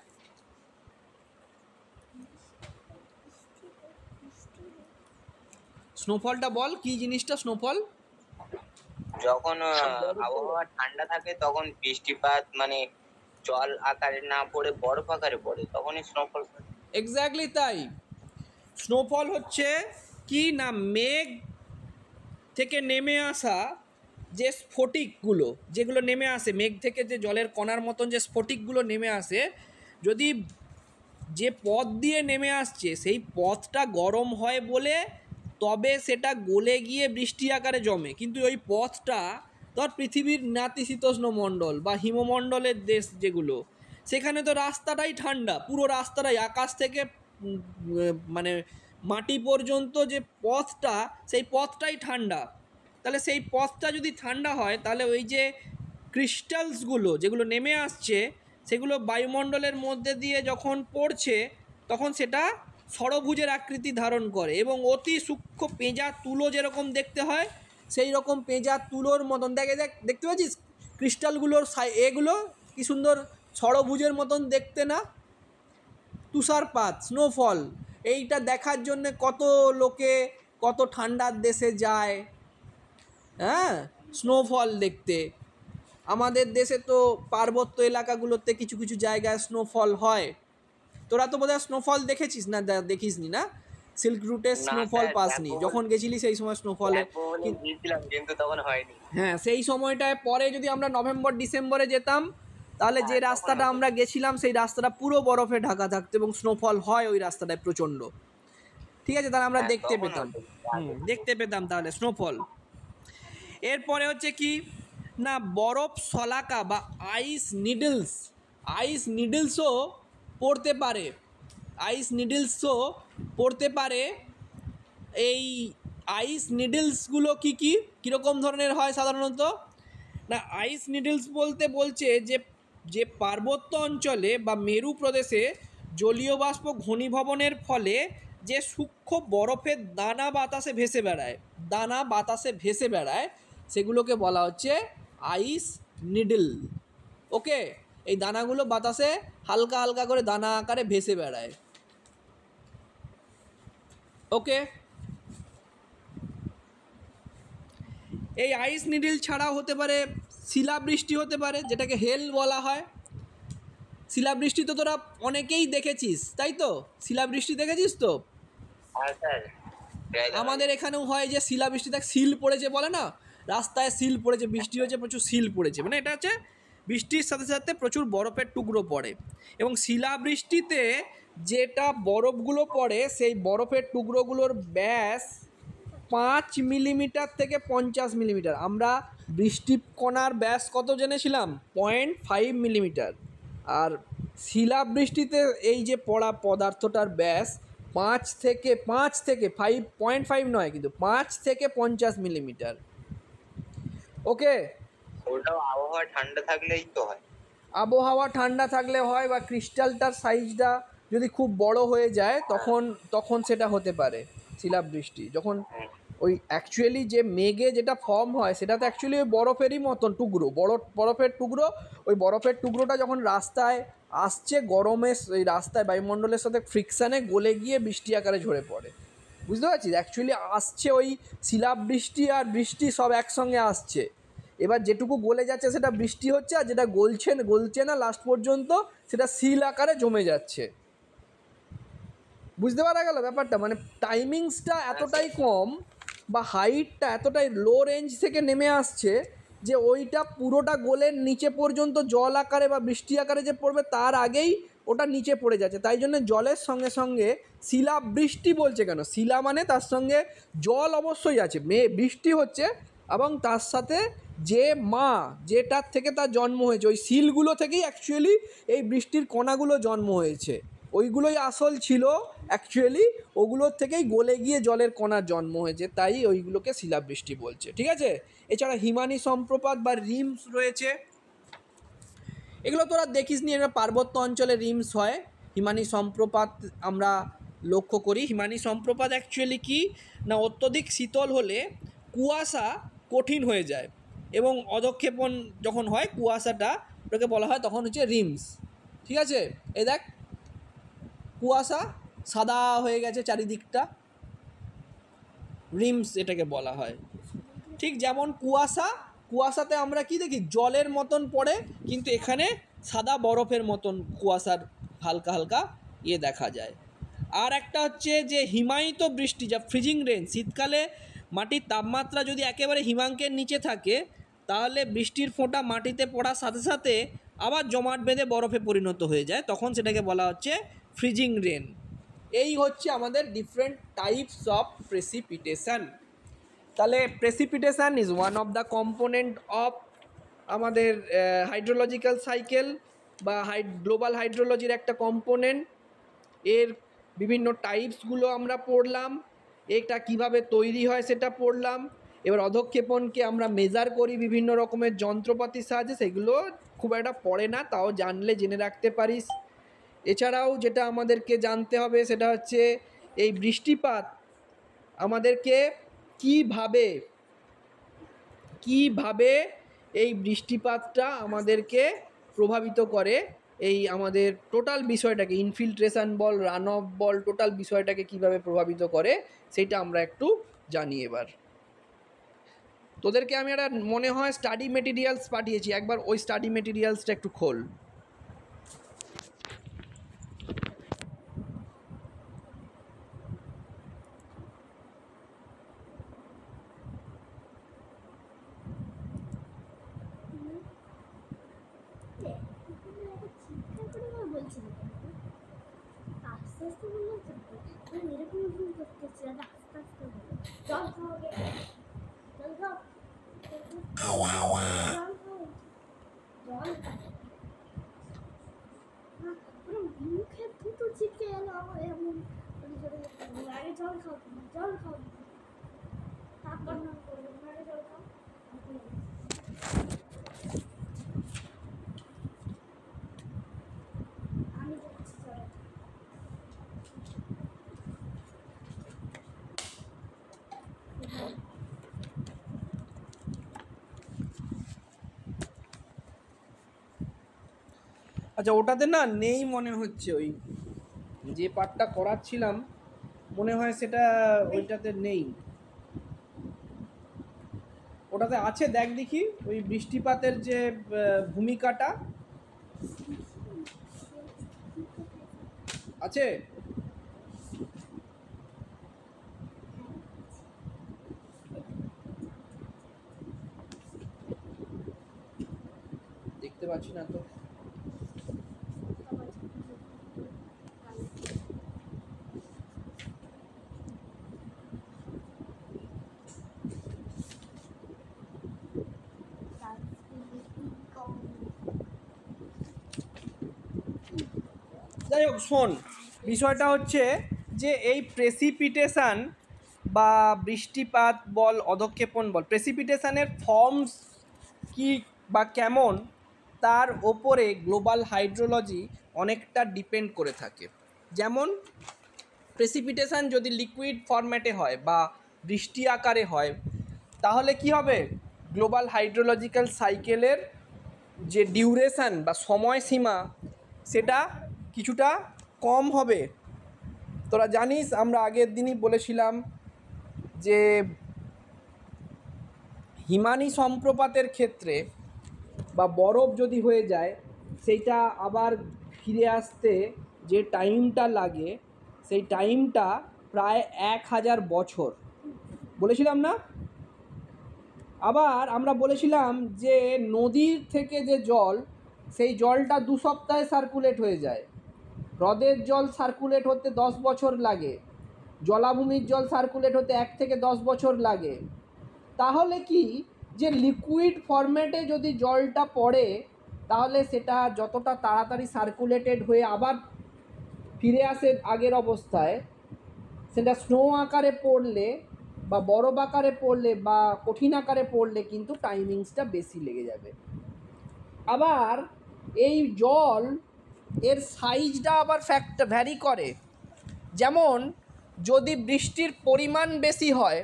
স্নোফলটা বল, কি জিনিসটা স্নোফল? যখন আবহাওয়া ঠান্ডা থাকে তখন বৃষ্টিপাত মানে জল আকারে না পড়ে বরফ আকারে পড়ে, তখনই স্নোফল। এক্স্যাক্টলি তাই। স্নোফল হচ্ছে কি না, মেঘ থেকে নেমে আসা যে স্ফটিকগুলো, যেগুলো নেমে আসে মেঘ থেকে, যে জলের কণার মতন যে স্ফটিকগুলো নেমে আসে, যদি যে পথ দিয়ে নেমে আসছে সেই পথটা গরম হয় বলে তবে সেটা গলে গিয়ে বৃষ্টি আকারে জমে। কিন্তু ওই পথটা ধর পৃথিবীর নাতিশীতোষ্ণ মণ্ডল বা হিমমণ্ডলের দেশ যেগুলো, সেখানে তো রাস্তাটাই ঠান্ডা, পুরো রাস্তাটাই আকাশ থেকে মানে মাটি পর্যন্ত যে পথটা, সেই পথটাই ঠান্ডা। তাহলে সেই পথটা যদি ঠান্ডা হয়, তাহলে ওই যে ক্রিস্টালসগুলো যেগুলো নেমে আসছে, সেগুলো বায়ুমণ্ডলের মধ্যে দিয়ে যখন পড়ছে, তখন সেটা ষড়ভুজের আকৃতি ধারণ করে এবং অতি সূক্ষ্ম পেঁজা তুলো যেরকম দেখতে হয়, সেই রকম পেঁজা তুলোর মতন দেখতে পাচ্ছিস ক্রিস্টালগুলোর এগুলো কি সুন্দর ষড়ভুজের মতন দেখতে না? তুষারপাত, স্নোফল, এইটা দেখার জন্যে কত লোকে কত ঠান্ডার দেশে যায়, হ্যাঁ, স্নোফল দেখতে। আমাদের দেশে তো পার্বত্য এলাকাগুলোতে কিছু কিছু জায়গায় স্নোফল হয়। তোরা তো বোধহয় স্নোফল দেখেছিস না, দেখিস নি না? সিল্ক রুটে স্নোফল পাসনি, যখন গেছিলি সেই সময় স্নোফলে। কিন্তু তখন হয়নি। হ্যাঁ, সেই সময়টায় পরে যদি আমরা নভেম্বর ডিসেম্বরে যেতাম, তাহলে যে রাস্তাটা আমরা গেছিলাম সেই রাস্তাটা পুরো বরফে ঢাকা থাকতো এবং স্নোফল হয় ওই রাস্তাটায় প্রচণ্ড। ঠিক আছে, তাহলে আমরা দেখতে পেতাম, দেখতে পেতাম তাহলে স্নোফল। এরপরে হচ্ছে কি না, বরফ শলাকা বা আইস নিডলস, আইস নিডলসও পড়তে পারে, আইস নিডলসও পড়তে পারে। এই আইস নিডলসগুলো কী কী কীরকম ধরনের হয় সাধারণত? না, আইস নিডলস বলতে বলছে যে যে পার্বত্য অঞ্চলে বা মেরু প্রদেশে জলীয় বাষ্প ঘনীভবনের ফলে যে সূক্ষ্ম বরফের দানা বাতাসে ভেসে বেড়ায়, দানা বাতাসে ভেসে বেড়ায়, সেগুলোকে বলা হচ্ছে আইস নিডল। ওকে, এই দানাগুলো বাতাসে হালকা হালকা করে দানা আকারে ভেসে বেড়ায়। ওকে, এই আইস নিডল ছাড়াও হতে পারে শিলাবৃষ্টি, হতে পারে যেটাকে হেল বলা হয়। শিলাবৃষ্টি তো তোরা অনেকেই দেখেছিস, তাই তো? শিলাবৃষ্টি দেখেছিস তো? আমাদের এখানেও হয় যে শিলাবৃষ্টি, দেখ সিল পড়েছে বলে না, রাস্তায় সিল পড়েছে, বৃষ্টি হয়েছে প্রচুর সিল পড়েছে, মানে এটা হচ্ছে বৃষ্টির সাথে সাথে প্রচুর বরফের টুকরো পড়ে। এবং শিলাবৃষ্টিতে যেটা বরফগুলো পড়ে, সেই বরফের টুকরোগুলোর ব্যাস 5 মিলিমিটার থেকে 50 মিলিমিটার। আমরা বৃষ্টি কণার ব্যাস কত জেনেছিলাম? 0.5 মিলিমিটার। আর শিলাবৃষ্টিতে এই যে পড়া পদার্থটার ব্যাস 5 থেকে 5.5 নয়, কিন্তু 5 থেকে 50 মিলিমিটার। ওকে, ওটাও আবহাওয়া ঠান্ডা থাকলেই তো হয়। আবহাওয়া ঠান্ডা থাকলে হয়, বা ক্রিস্টালটার সাইজটা যদি খুব বড় হয়ে যায় তখন সেটা হতে পারে শিলাবৃষ্টি। যখন ওই অ্যাকচুয়ালি যে মেঘে যেটা ফর্ম হয়, সেটা তো অ্যাকচুয়ালি ওই বরফেরই মতন টুকরো, বরফের টুকরো। ওই বরফের টুকরোটা যখন রাস্তায় আসছে গরমে, ওই রাস্তায় বায়ুমণ্ডলের সাথে ফ্রিকশানে গলে গিয়ে বৃষ্টি আকারে ঝরে পড়ে। বুঝতে পারছিস? অ্যাকচুয়ালি আসছে ওই শিলাবৃষ্টি আর বৃষ্টি সব একসঙ্গে আসছে। এবার যেটুকু গলে যাচ্ছে সেটা বৃষ্টি হচ্ছে, আর যেটা গলছে না লাস্ট পর্যন্ত, সেটা শিল আকারে জমে যাচ্ছে। বুঝতে পারা গেল ব্যাপারটা? মানে টাইমিংসটা এতটাই কম বা হাইটটা এতটাই লো রেঞ্জ থেকে নেমে আসছে যে ওইটা পুরোটা গোলের নিচে পর্যন্ত জল আকারে বা বৃষ্টি আকারে যে পড়বে তার আগেই ওটা নিচে পড়ে যাচ্ছে। তাই জন্য জলের সঙ্গে সঙ্গে শিলাবৃষ্টি বলছে কেন? শিলা মানে তার সঙ্গে জল অবশ্যই আছে, বৃষ্টি হচ্ছে, এবং তার সাথে যে মা যেটার থেকে তার জন্ম হয়েছে, ওই শিলগুলো থেকেই অ্যাকচুয়ালি এই বৃষ্টির কণাগুলো জন্ম হয়েছে। ওইগুলোই আসল ছিল অ্যাকচুয়ালি, ওগুলোর থেকেই গলে গিয়ে জলের কণার জন্ম হয়েছে, তাই ওইগুলোকে শিলাবৃষ্টি বলছে। ঠিক আছে? এছাড়া হিমানি সম্প্রপাত বা রিমস রয়েছে, এগুলো তোরা দেখিস নি, এরা পার্বত্য অঞ্চলে রিমস হয়। হিমানি সম্প্রপাত আমরা লক্ষ্য করি। হিমানি সম্প্রপাত অ্যাকচুয়ালি কি না, অত্যধিক শীতল হলে কুয়াশা কঠিন হয়ে যায় এবং অধক্ষেপণ যখন হয় কুয়াশাটা, ওটাকে বলা হয় তখন হচ্ছে রিমস। ঠিক আছে, এই দেখ কুয়াশা সাদা হয়ে গেছে চারিদিকটা, রিমস এটাকে বলা হয়। ঠিক যেমন কুয়াশাতে আমরা কি দেখি জলের মতন পড়ে, কিন্তু এখানে সাদা বরফের মতন কুয়াশার হালকা হালকা দেখা যায়। আর একটা হচ্ছে যে হিমায়িত বৃষ্টি, যা ফ্রিজিং রেন, শীতকালে মাটির তাপমাত্রা যদি একেবারে হিমাঙ্কের নিচে থাকে তাহলে বৃষ্টির ফোঁটা মাটিতে পড়ার সাথে সাথে আবার জমাট বেঁধে বরফে পরিণত হয়ে যায়, তখন সেটাকে বলা হচ্ছে ফ্রিজিং রেন। এই হচ্ছে আমাদের ডিফারেন্ট টাইপস অফ প্রেসিপিটেশন। তাহলে precipitation is one of the component of আমাদের হাইড্রোলজিক্যাল সাইকেল বা গ্লোবাল হাইড্রোলজির একটা কম্পোনেন্ট। এর বিভিন্ন টাইপসগুলো আমরা পড়লাম, এটা কিভাবে তৈরি হয় সেটা পড়লাম। এবার অধঃক্ষেপণকে আমরা মেজার করি বিভিন্ন রকমের যন্ত্রপাতির সাহায্যে, সেগুলো খুব একটা পড়ে না, তাও জানলে জেনে রাখতে পারিস। এছাড়াও যেটা আমাদেরকে জানতে হবে সেটা হচ্ছে এই বৃষ্টিপাত আমাদেরকে কিভাবে এই বৃষ্টিপাতটা আমাদেরকে প্রভাবিত করে, এই আমাদের টোটাল বিষয়টাকে, infiltration ball, run of ball, total বিষয়টাকে কিভাবে প্রভাবিত করে সেটা আমরা একটু জানি। এবার তোদেরকে আমি একটা মনে হয় স্টাডি মেটেরিয়ালস পাঠিয়েছি, একবার ওই স্টাডি মেটেরিয়ালসটা একটু খোল। আস্তে আস্তে বললাম তো, এরকম ভুল করতেছি, আস্তে আস্তে বলো। জল খাওয়াবে, জল খাও, জল খাও, জল পুরো মুখে থুতু ছিটকে গেল আমার এমন। আগে জল খাও, জল খাও, তারপর না করবো, আগে জল খাও। আমি যাচ্ছি জল। আচ্ছা, ওটাতে না নেই মনে হচ্ছে, ওই যে পার্টটা করাচ্ছিলাম মনে হয় সেটা ওইটাতে নেই। ওটাতে আছে, দেখ দেখি ওই বৃষ্টিপাতের যে ভূমিকাটা আছে। দেখতে পাচ্ছি না তো। যাই হোক, শোন, বিষয়টা হচ্ছে যে এই প্রেসিপিটেশান বা বৃষ্টিপাত বল, অধঃক্ষেপণ বল, প্রেসিপিটেশানের ফর্মস কি বা কেমন তার ওপরে গ্লোবাল হাইড্রোলজি অনেকটা ডিপেন্ড করে থাকে। যেমন প্রেসিপিটেশান যদি লিকুইড ফরম্যাটে হয় বা বৃষ্টি আকারে হয় তাহলে কি হবে, গ্লোবাল হাইড্রোলজিক্যাল সাইকেলের যে ডিউরেশান বা সময়সীমা সেটা কিছুটা কম হবে। তোরা জানিস, আমরা আগের দিনই বলেছিলাম যে হিমানি সম্প্রপাতের ক্ষেত্রে বা বরফ যদি হয়ে যায় সেইটা আবার ফিরে আসতে যে টাইমটা লাগে সেই টাইমটা প্রায় 1000 বছর বলেছিলাম না। আবার আমরা বলেছিলাম যে নদীর থেকে যে জল, সেই জলটা 2 সপ্তাহে সার্কুলেট হয়ে যায়। হ্রদের জল সার্কুলেট হতে 10 বছর লাগে, জলাভূমির জল সার্কুলেট হতে 1 থেকে 10 বছর লাগে। তাহলে কি, যে লিকুইড ফরম্যাটে যদি জলটা পড়ে তাহলে সেটা যতটা তাড়াতাড়ি সার্কুলেটেড হয়ে আবার ফিরে আসে আগের অবস্থায়, সেটা স্নো আকারে পড়লে বা বরফ আকারে পড়লে বা কঠিন আকারে পড়লে কিন্তু টাইমিংসটা বেশি লেগে যাবে। আবার এই জল এর সাইজটা আবার ভ্যারি করে। যেমন যদি বৃষ্টির পরিমাণ বেশি হয়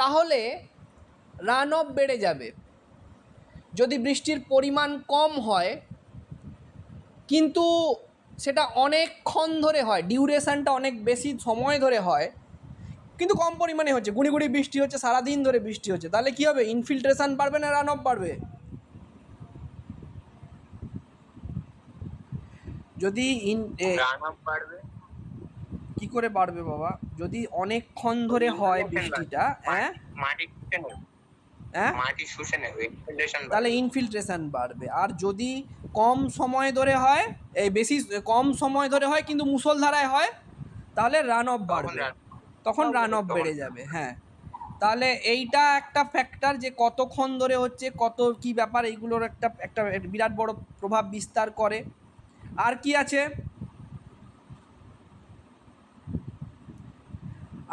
তাহলে রান অফ বেড়ে যাবে, যদি বৃষ্টির পরিমাণ কম হয় কিন্তু সেটা অনেকক্ষণ ধরে হয়, ডিউরেশনটা অনেক বেশি সময় ধরে হয়, কিন্তু কম পরিমাণে হচ্ছে, গুঁড়ি গুঁড়ি বৃষ্টি হচ্ছে, সারাদিন ধরে বৃষ্টি হচ্ছে, তাহলে কী হবে? ইনফিল্ট্রেশন বাড়বে না রান অফ বাড়বে? যদি রান অফ বাড়বে। কি করে বাড়বে বাবা? যদি অনেকক্ষণ ধরে হয় বৃষ্টিটা, হ্যাঁ মাটি শুষে নেবে, হ্যাঁ, মাটি শুষে নেবে, ইনফিল্ট্রেশন তাহলে ইনফিল্ট্রেশন বাড়বে। আর যদি কম সময় ধরে হয়, এই বেশি কম সময় ধরে হয় কিন্তু মুষলধারায় হয়, তাহলে রান অফ বাড়বে, তখন রান অফ বেড়ে যাবে। হ্যাঁ, তাহলে এইটা একটা ফ্যাক্টর যে কতক্ষণ ধরে হচ্ছে, কত কি ব্যাপার, এইগুলোর একটা একটা বিরাট বড় প্রভাব বিস্তার করে। আর কি আছে?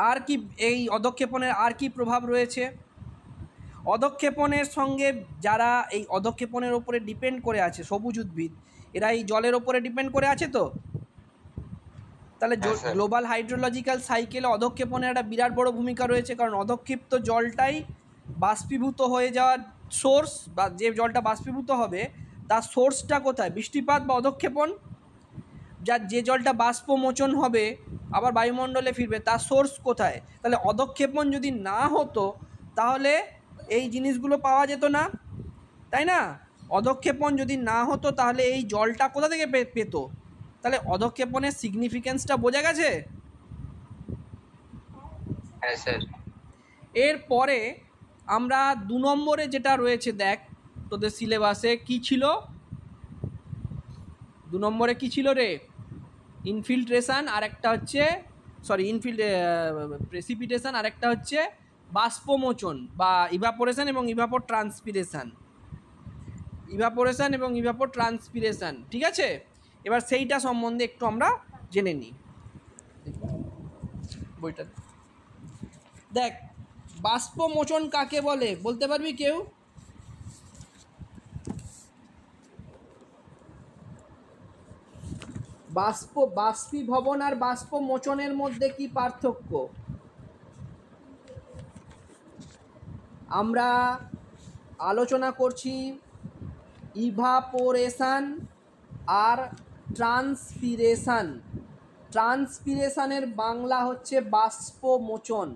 আর কি এই অধঃক্ষেপণের আর কি প্রভাব রয়েছে? অধঃক্ষেপণের সঙ্গে যারা এই অধঃক্ষেপণের ওপরে ডিপেন্ড করে আছে, সবুজ উদ্ভিদ, এরা এই জলের ওপরে ডিপেন্ড করে আছে তো, তাহলে হ্যাঁ, স্যার। গ্লোবাল হাইড্রোলজিক্যাল সাইকেলে অধঃক্ষেপণের একটা বিরাট বড় ভূমিকা রয়েছে, কারণ অধঃক্ষিপ্ত জলটাই বাষ্পীভূত হয়ে যাওয়ার সোর্স, বা যে জলটা বাষ্পীভূত হবে তার সোর্সটা কোথায়? বৃষ্টিপাত বা অধঃক্ষেপণ। যে জলটা বাষ্পমোচন হবে আবার বায়ুমণ্ডলে ফিরবে, তার সোর্স কোথায়? তাহলে অধঃক্ষেপণ যদি না হতো তাহলে এই জিনিসগুলো পাওয়া যেত না, তাই না? অধঃক্ষেপণ যদি না হতো তাহলে এই জলটা কোথা থেকে পেত? তাহলে অধঃক্ষেপণের সিগনিফিকেন্সটা বোঝা গেছে? হ্যাঁ স্যার। এরপরে আমরা 2 নম্বরে যেটা রয়েছে, দেখ তোদের সিলেবাসে কি ছিল? 2 নম্বরে কি ছিল রে? ইনফিল্ট্রেশন, আর একটা হচ্ছে প্রেসিপিটেশন, আর একটা হচ্ছে বাষ্পমোচন বা ইভাপোরেশন এবং ইভাপোট্রান্সপিরেশন। ঠিক আছে, এবার সেইটা সম্বন্ধে একটু আমরা জেনে নিই। বইটা দেখ, বাষ্পমোচন কাকে বলে বলতে পারবি কেউ? বাষ্পীভবন আর বাষ্পমোচনের মধ্যে কি পার্থক্য? আমরা আলোচনা করছি ইভাপোরেশন আর ট্রান্সপিরেশন। ট্রান্সপিরেশনের বাংলা হচ্ছে বাষ্পমোচন।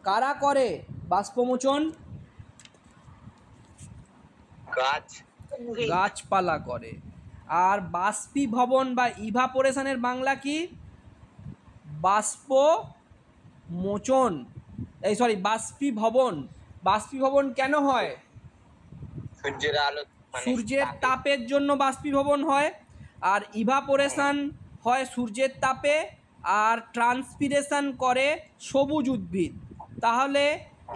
কারা করে বাষ্পমোচন? গাছপালা করে। আর বাষ্পীভবন বা ইভাপোরেশনের বাংলা কি? বাষ্পমোচন, বাষ্পীভবন। বাষ্পীভবন কেন হয়? সূর্যের আলো, সূর্যের তাপের জন্য বাষ্পীভবন হয়। আর ইভাপোরেশন হয় সূর্যের তাপে, আর ট্রান্সপিরেশন করে সবুজ উদ্ভিদ। তাহলে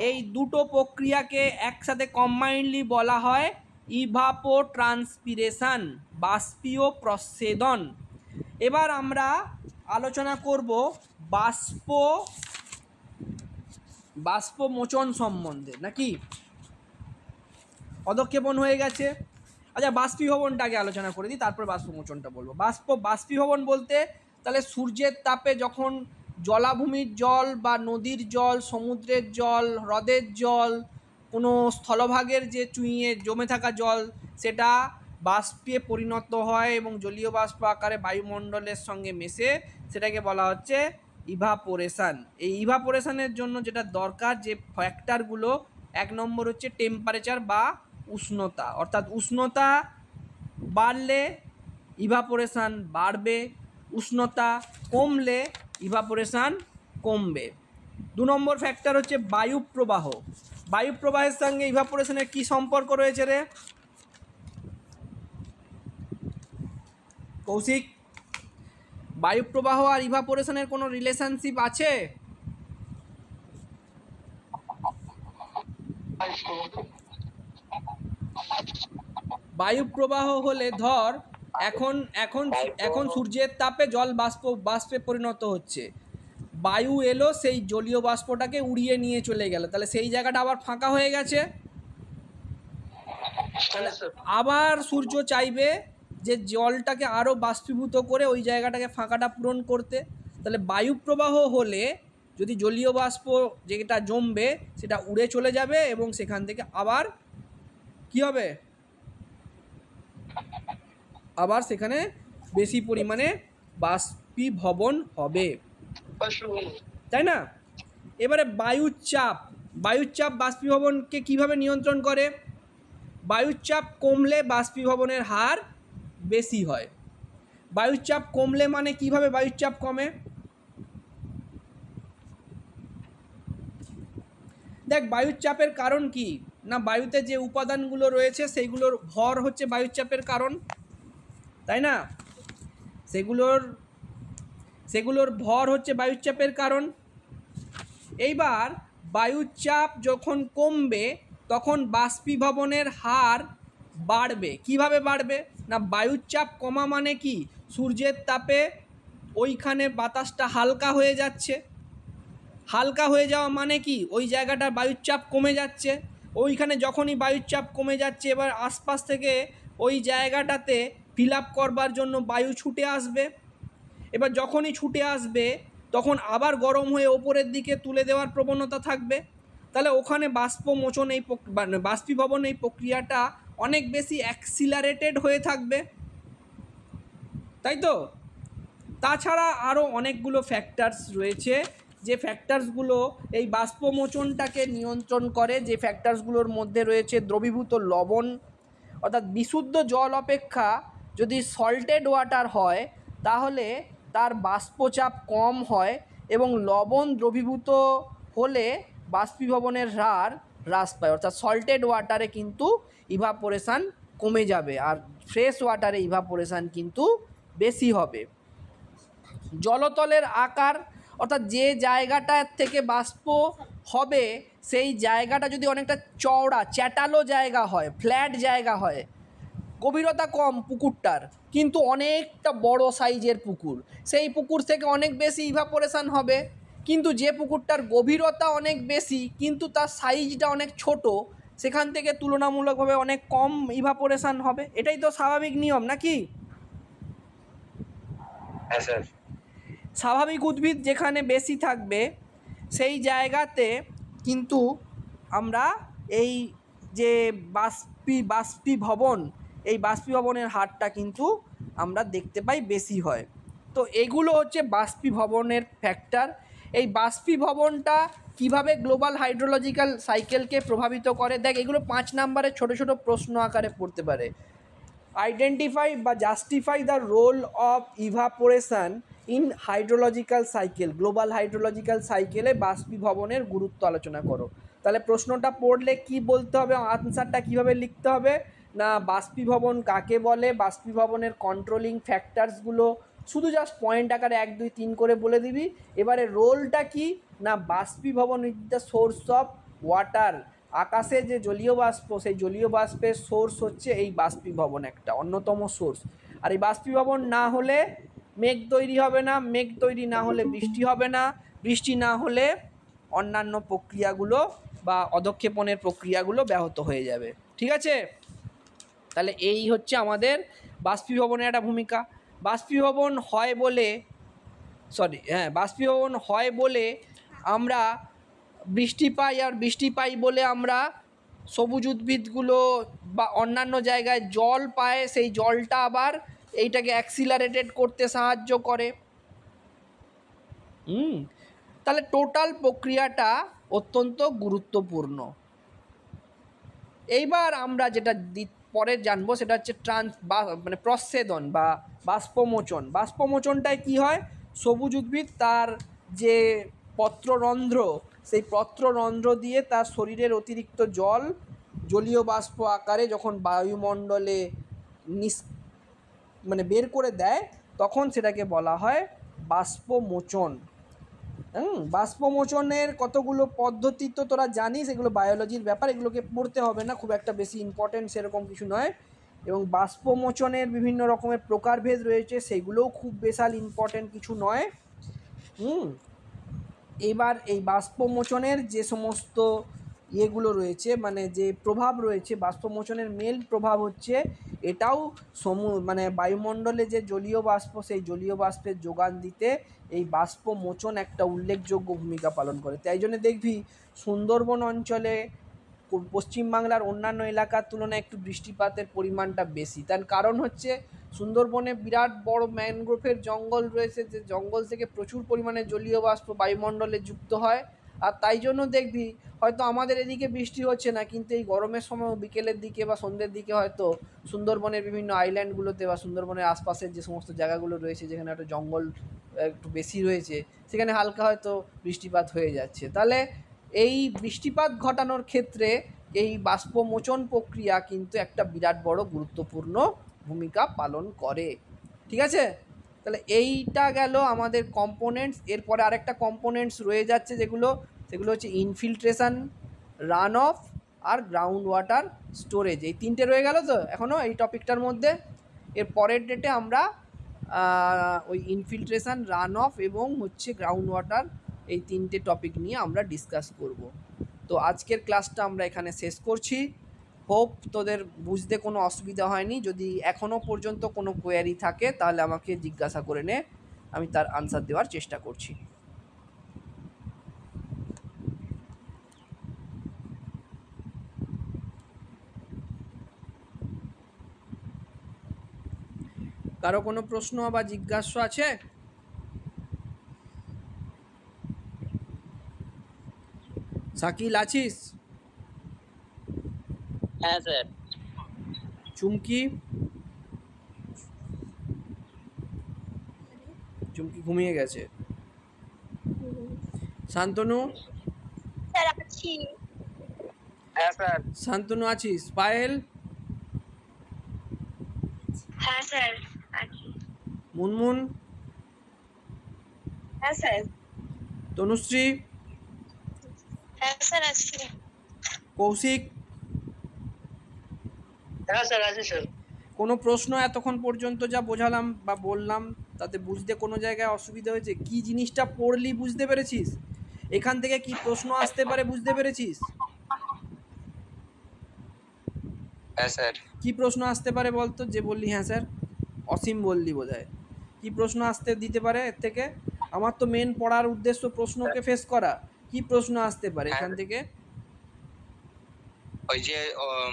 এই দুটো প্রক্রিয়াকে একসাথে কম্বাইন্ডলি বলা হয় ইভাপোট্রান্সপিরেশন, বাষ্পীয় প্রচ্ছেদন। এবার আমরা আলোচনা করব বাষ্পমোচন সম্বন্ধে, নাকি? পদক্ষেপণ হয়ে গেছে। আচ্ছা, বাষ্পীভবনটা আগে আলোচনা করে দিই, তারপর বাষ্পমোচনটা বলবো। বাষ্পীভবন বলতে তাহলে সূর্যের তাপে যখন জলাভূমির জল বা নদীর জল, সমুদ্রের জল, হ্রদের জল, কোনো স্থলভাগের যে চুঁইয়ে জমে থাকা জল, সেটা বাষ্পে পরিণত হয় এবং জলীয় বাষ্প আকারে বায়ুমণ্ডলের সঙ্গে মেশে, সেটাকে বলা হচ্ছে ইভাপোরেশন। এই ইভাপোরেশনের জন্য যেটা দরকার, যে ফ্যাক্টরগুলো, 1 নম্বর হচ্ছে টেম্পারেচার বা উষ্ণতা, অর্থাৎ উষ্ণতা বাড়লে ইভাপোরেশন বাড়বে, উষ্ণতা কমলে ইভাপোরেশন কমবে। 2 নম্বর ফ্যাক্টর হচ্ছে বায়ুপ্রবাহ। বায়ুপ্রবাহের সঙ্গে ইভাপোরেশনের কি সম্পর্ক রয়েছে রে কৌশিক? বায়ুপ্রবাহ আর ইভাপোরেশনের কোনো রিলেশনশিপ আছে? বায়ুপ্রবাহ হলে ধর এখন এখন এখন সূর্যের তাপে জল বাষ্পে পরিণত হচ্ছে, বায়ু এলো সেই জলীয় বাষ্পটাকে উড়িয়ে নিয়ে চলে গেল, তাহলে সেই জায়গাটা আবার ফাঁকা হয়ে গেছে। আবার সূর্য চাইবে যে জলটাকে আরও বাষ্পীভূত করে ওই জায়গাটাকে ফাঁকাটা পূরণ করতে। তাহলে বায়ুপ্রবাহ হলে যদি জলীয় বাষ্প যেটা জমবে সেটা উড়ে চলে যাবে এবং সেখান থেকে আবার কি হবে? আবার সেখানে বেশি পরিমাণে বাষ্পীভবন হবে, বাষ্পীভবন। তাই না? এবারে বায়ুচাপ বাষ্পীভবনকে কিভাবে নিয়ন্ত্রণ করে? বায়ুচাপ কমলে বাষ্পীভবনের হার বেশি হয়। বায়ুচাপ কমলে মানে কিভাবে বায়ুচাপ কমে? দেখ, বায়ুচাপের কারণ কি না, বায়ুতে যে উপাদানগুলো রয়েছে সেইগুলোর ভর হচ্ছে বায়ুচাপের কারণ, তাই না? সেগুলোর ভর হচ্ছে বায়ুচাপের কারণ। এইবার বায়ুচাপ যখন কমবে তখন বাষ্পীভবনের হার বাড়বে। কিভাবে বাড়বে না, বায়ুচাপ কমা মানে কি, সূর্যের তাপে ওইখানে বাতাসটা হালকা হয়ে যাচ্ছে। হালকা হয়ে যাওয়া মানে কি, ওই জায়গাটার বায়ুচাপ কমে যাচ্ছে। ওইখানে যখনই বায়ুচাপ কমে যাচ্ছে, এবার আশপাশ থেকে ওই জায়গাটাতে ফিল আপ করবার জন্য বায়ু ছুটে আসবে। এবার যখনই ছুটে আসবে তখন আবার গরম হয়ে ওপরের দিকে তুলে দেওয়ার প্রবণতা থাকবে। তাহলে ওখানে বাষ্পীভবন এই প্রক্রিয়াটা অনেক বেশি অ্যাক্সিলারেটেড হয়ে থাকবে, তাই তো? তাছাড়া আরও অনেকগুলো ফ্যাক্টরস রয়েছে, যে ফ্যাক্টরসগুলো এই বাষ্পমোচনটাকে নিয়ন্ত্রণ করে। যে ফ্যাক্টরসগুলোর মধ্যে রয়েছে দ্রবীভূত লবণ, অর্থাৎ বিশুদ্ধ জল অপেক্ষা যদি সল্টেড ওয়াটার হয় তাহলে তার বাষ্পচাপ কম হয়, এবং লবণ দ্রবীভূত হলে বাষ্পীভবনের হার হ্রাস পায়। অর্থাৎ সল্টেড ওয়াটারে কিন্তু ইভাপোরেশান কমে যাবে, আর ফ্রেশ ওয়াটারে ইভাপোরেশান কিন্তু বেশি হবে। জলতলের আকার, অর্থাৎ যে জায়গাটার থেকে বাষ্প হবে সেই জায়গাটা যদি অনেকটা চওড়া চ্যাটালো জায়গা হয়, ফ্ল্যাট জায়গা হয়, গভীরতা কম পুকুরটার কিন্তু অনেকটা বড় সাইজের পুকুর, সেই পুকুর থেকে অনেক বেশি ইভাপোরেশান হবে। কিন্তু যে পুকুরটার গভীরতা অনেক বেশি কিন্তু তার সাইজটা অনেক ছোট, সেখান থেকে তুলনামূলকভাবে অনেক কম ইভাপোরেশান হবে। এটাই তো স্বাভাবিক নিয়ম, নাকি? হ্যাঁ স্যার। স্বাভাবিক উদ্ভিদ যেখানে বেশি থাকবে সেই জায়গাতে কিন্তু আমরা এই যে বাষ্পীভবনের হারটা কিন্তু আমরা দেখতে পাই বেশি হয়। তো এগুলো হচ্ছে বাষ্পীভবনের ফ্যাক্টর। এই বাষ্পীভবনটা কিভাবে গ্লোবাল হাইড্রোলজিক্যাল সাইকেলকে প্রভাবিত করে, দেখ এগুলো 5 নম্বরের ছোট ছোট প্রশ্ন আকারে পড়তে পারে। আইডেন্টিফাই বা justify the role of evaporation in hydrological cycle, global hydrological সাইকেলে বাষ্পীভবনের গুরুত্ব আলোচনা করো। তাহলে প্রশ্নটা পড়লে কি বলতে হবে, আনসারটা কিভাবে লিখতে হবে না, বাষ্পীভবন কাকে বলে, বাষ্পীভবনের কন্ট্রোলিং ফ্যাক্টরসগুলো শুধু জাস্ট পয়েন্ট আকারে 1 2 3 করে বলে দিবি। এবারে রোলটা কি না, বাষ্পীভবন is the source of water, আকাশে যে জলীয় বাষ্প সেই জলীয় বাষ্পের সোর্স হচ্ছে এই বাষ্পীভবন, একটা অন্যতম সোর্স। আর এই বাষ্পীভবন না হলে মেঘ তৈরি হবে না, মেঘ তৈরি না হলে বৃষ্টি হবে না, বৃষ্টি না হলে অন্যান্য প্রক্রিয়াগুলো বা অধঃক্ষেপণের প্রক্রিয়াগুলো ব্যাহত হয়ে যাবে। ঠিক আছে? তাহলে এই হচ্ছে আমাদের বাষ্পীভবনের একটা ভূমিকা। বাষ্পীভবন হয় বলে আমরা বৃষ্টি পাই, আর বৃষ্টি পাই বলে আমরা সবুজ উদ্ভিদগুলো বা অন্যান্য জায়গায় জল পায়, সেই জলটা আবার এইটাকে অ্যাক্সিলারেটেড করতে সাহায্য করে। তাহলে টোটাল প্রক্রিয়াটা অত্যন্ত গুরুত্বপূর্ণ। এইবার আমরা যেটা পরে জানবো সেটা হচ্ছে প্রচ্ছেদন বা বাষ্পমোচন। বাষ্পমোচনটায় কি হয়, সবুজ উদ্ভিদ তার যে পত্ররন্ধ্র, সেই পত্ররন্ধ্র দিয়ে তার শরীরের অতিরিক্ত জলীয় বাষ্প আকারে যখন বায়ুমণ্ডলে বের করে দেয় তখন সেটাকে বলা হয় বাষ্পমোচন। বাষ্পমোচনের কতগুলো পদ্ধতি তো তোরা জানিস, এগুলো বায়োলজির ব্যাপার, এগুলোকে পড়তে হবে না, খুব একটা বেশি ইম্পর্টেন্ট সেরকম কিছু নয়। এবং বাষ্পমোচনের বিভিন্ন রকমের প্রকারভেদ রয়েছে, সেগুলোও খুব বিশাল ইম্পর্টেন্ট কিছু নয়। এবার এই বাষ্পমোচনের যে সমস্ত ইয়েগুলো রয়েছে, যে প্রভাব রয়েছে, বাষ্পমোচনের মেল প্রভাব হচ্ছে এটাও বায়ুমণ্ডলে যে জলীয় বাষ্প, সেই জলীয় বাষ্পের যোগান দিতে এই বাষ্পমোচন একটা উল্লেখযোগ্য ভূমিকা পালন করে। তাই জন্য দেখবি সুন্দরবন অঞ্চলে পশ্চিমবাংলার অন্যান্য এলাকার তুলনায় একটু বৃষ্টিপাতের পরিমাণটা বেশি। তার কারণ হচ্ছে সুন্দরবনে বিরাট বড় ম্যানগ্রোভের জঙ্গল রয়েছে, যে জঙ্গল থেকে প্রচুর পরিমাণে জলীয় বাষ্প বায়ুমণ্ডলে যুক্ত হয়। আর তাই জন্য দেখবি হয়তো আমাদের এদিকে বৃষ্টি হচ্ছে না, কিন্তু এই গরমের সময় বিকেলের দিকে বা সন্ধ্যের দিকে হয়তো সুন্দরবনের বিভিন্ন আইল্যান্ডগুলোতে বা সুন্দরবনের আশপাশের যে সমস্ত জায়গাগুলো রয়েছে যেখানে একটা জঙ্গল একটু বেশি রয়েছে, সেখানে হালকা হয়তো বৃষ্টিপাত হয়ে যাচ্ছে। তাহলে এই বৃষ্টিপাত ঘটানোর ক্ষেত্রে এই বাষ্পমোচন প্রক্রিয়া কিন্তু একটা বিরাট বড় গুরুত্বপূর্ণ ভূমিকা পালন করে। ঠিক আছে, তাহলে এইটা গেল আমাদের কম্পোনেন্টস। এরপরে আরেকটা কম্পোনেন্টস রয়ে যাচ্ছে সেগুলো হচ্ছে ইনফিল্ট্রেশন, রান অফ আর গ্রাউন্ড ওয়াটার স্টোরেজ। এই তিনটে রয়ে গেল তো এখনও এই টপিকটার মধ্যে। এর পরের ডেটে আমরা ওই ইনফিল্ট্রেশন, রান অফ এবং হচ্ছে গ্রাউন্ড ওয়াটার, এই তিনটে টপিক নিয়ে আমরা ডিসকাস করব। তো আজকের ক্লাসটা আমরা এখানে শেষ করছি। হোপ তোদের বুঝতে কোনো অসুবিধা হয়নি। যদি এখনও পর্যন্ত কোনো কোয়ারি থাকে তাহলে আমাকে জিজ্ঞাসা করে নে, আমি তার আনসার দেওয়ার চেষ্টা করছি। কারো কোনো প্রশ্ন বা জিজ্ঞাসা আছে? শাকিল আছিস? হ্যাঁ স্যার। চুমকি ঘুমিয়ে গেছে। শান্তনু? স্যার আছি। হ্যাঁ স্যার। শান্তনু আছিস? পায়েল? হ্যাঁ স্যার আছি। মুনমুন? হ্যাঁ স্যার। তনুশ্রী? হ্যাঁ স্যার আছি। কৌশিক? হ্যাঁ স্যার আছে স্যার। কোনো প্রশ্ন এতক্ষণ পর্যন্ত যা বোঝালাম বা বললাম তাতে বুঝতে কোনো জায়গায় অসুবিধা হয়েছে? কি জিনিসটা পড়লি বুঝতে পেরেছিস? এখান থেকে কি প্রশ্ন আসতে পারে বুঝতে পেরেছিস? হ্যাঁ স্যার। কি প্রশ্ন আসতে পারে বলতো? যে বললি হ্যাঁ স্যার, অসীম বললি বোধহয়। কি প্রশ্ন আসতে দিতে পারে এর থেকে? আমার তো মেন পড়ার উদ্দেশ্য প্রশ্নকে ফেস করা। কি প্রশ্ন আসতে পারে এখান থেকে? ওই যে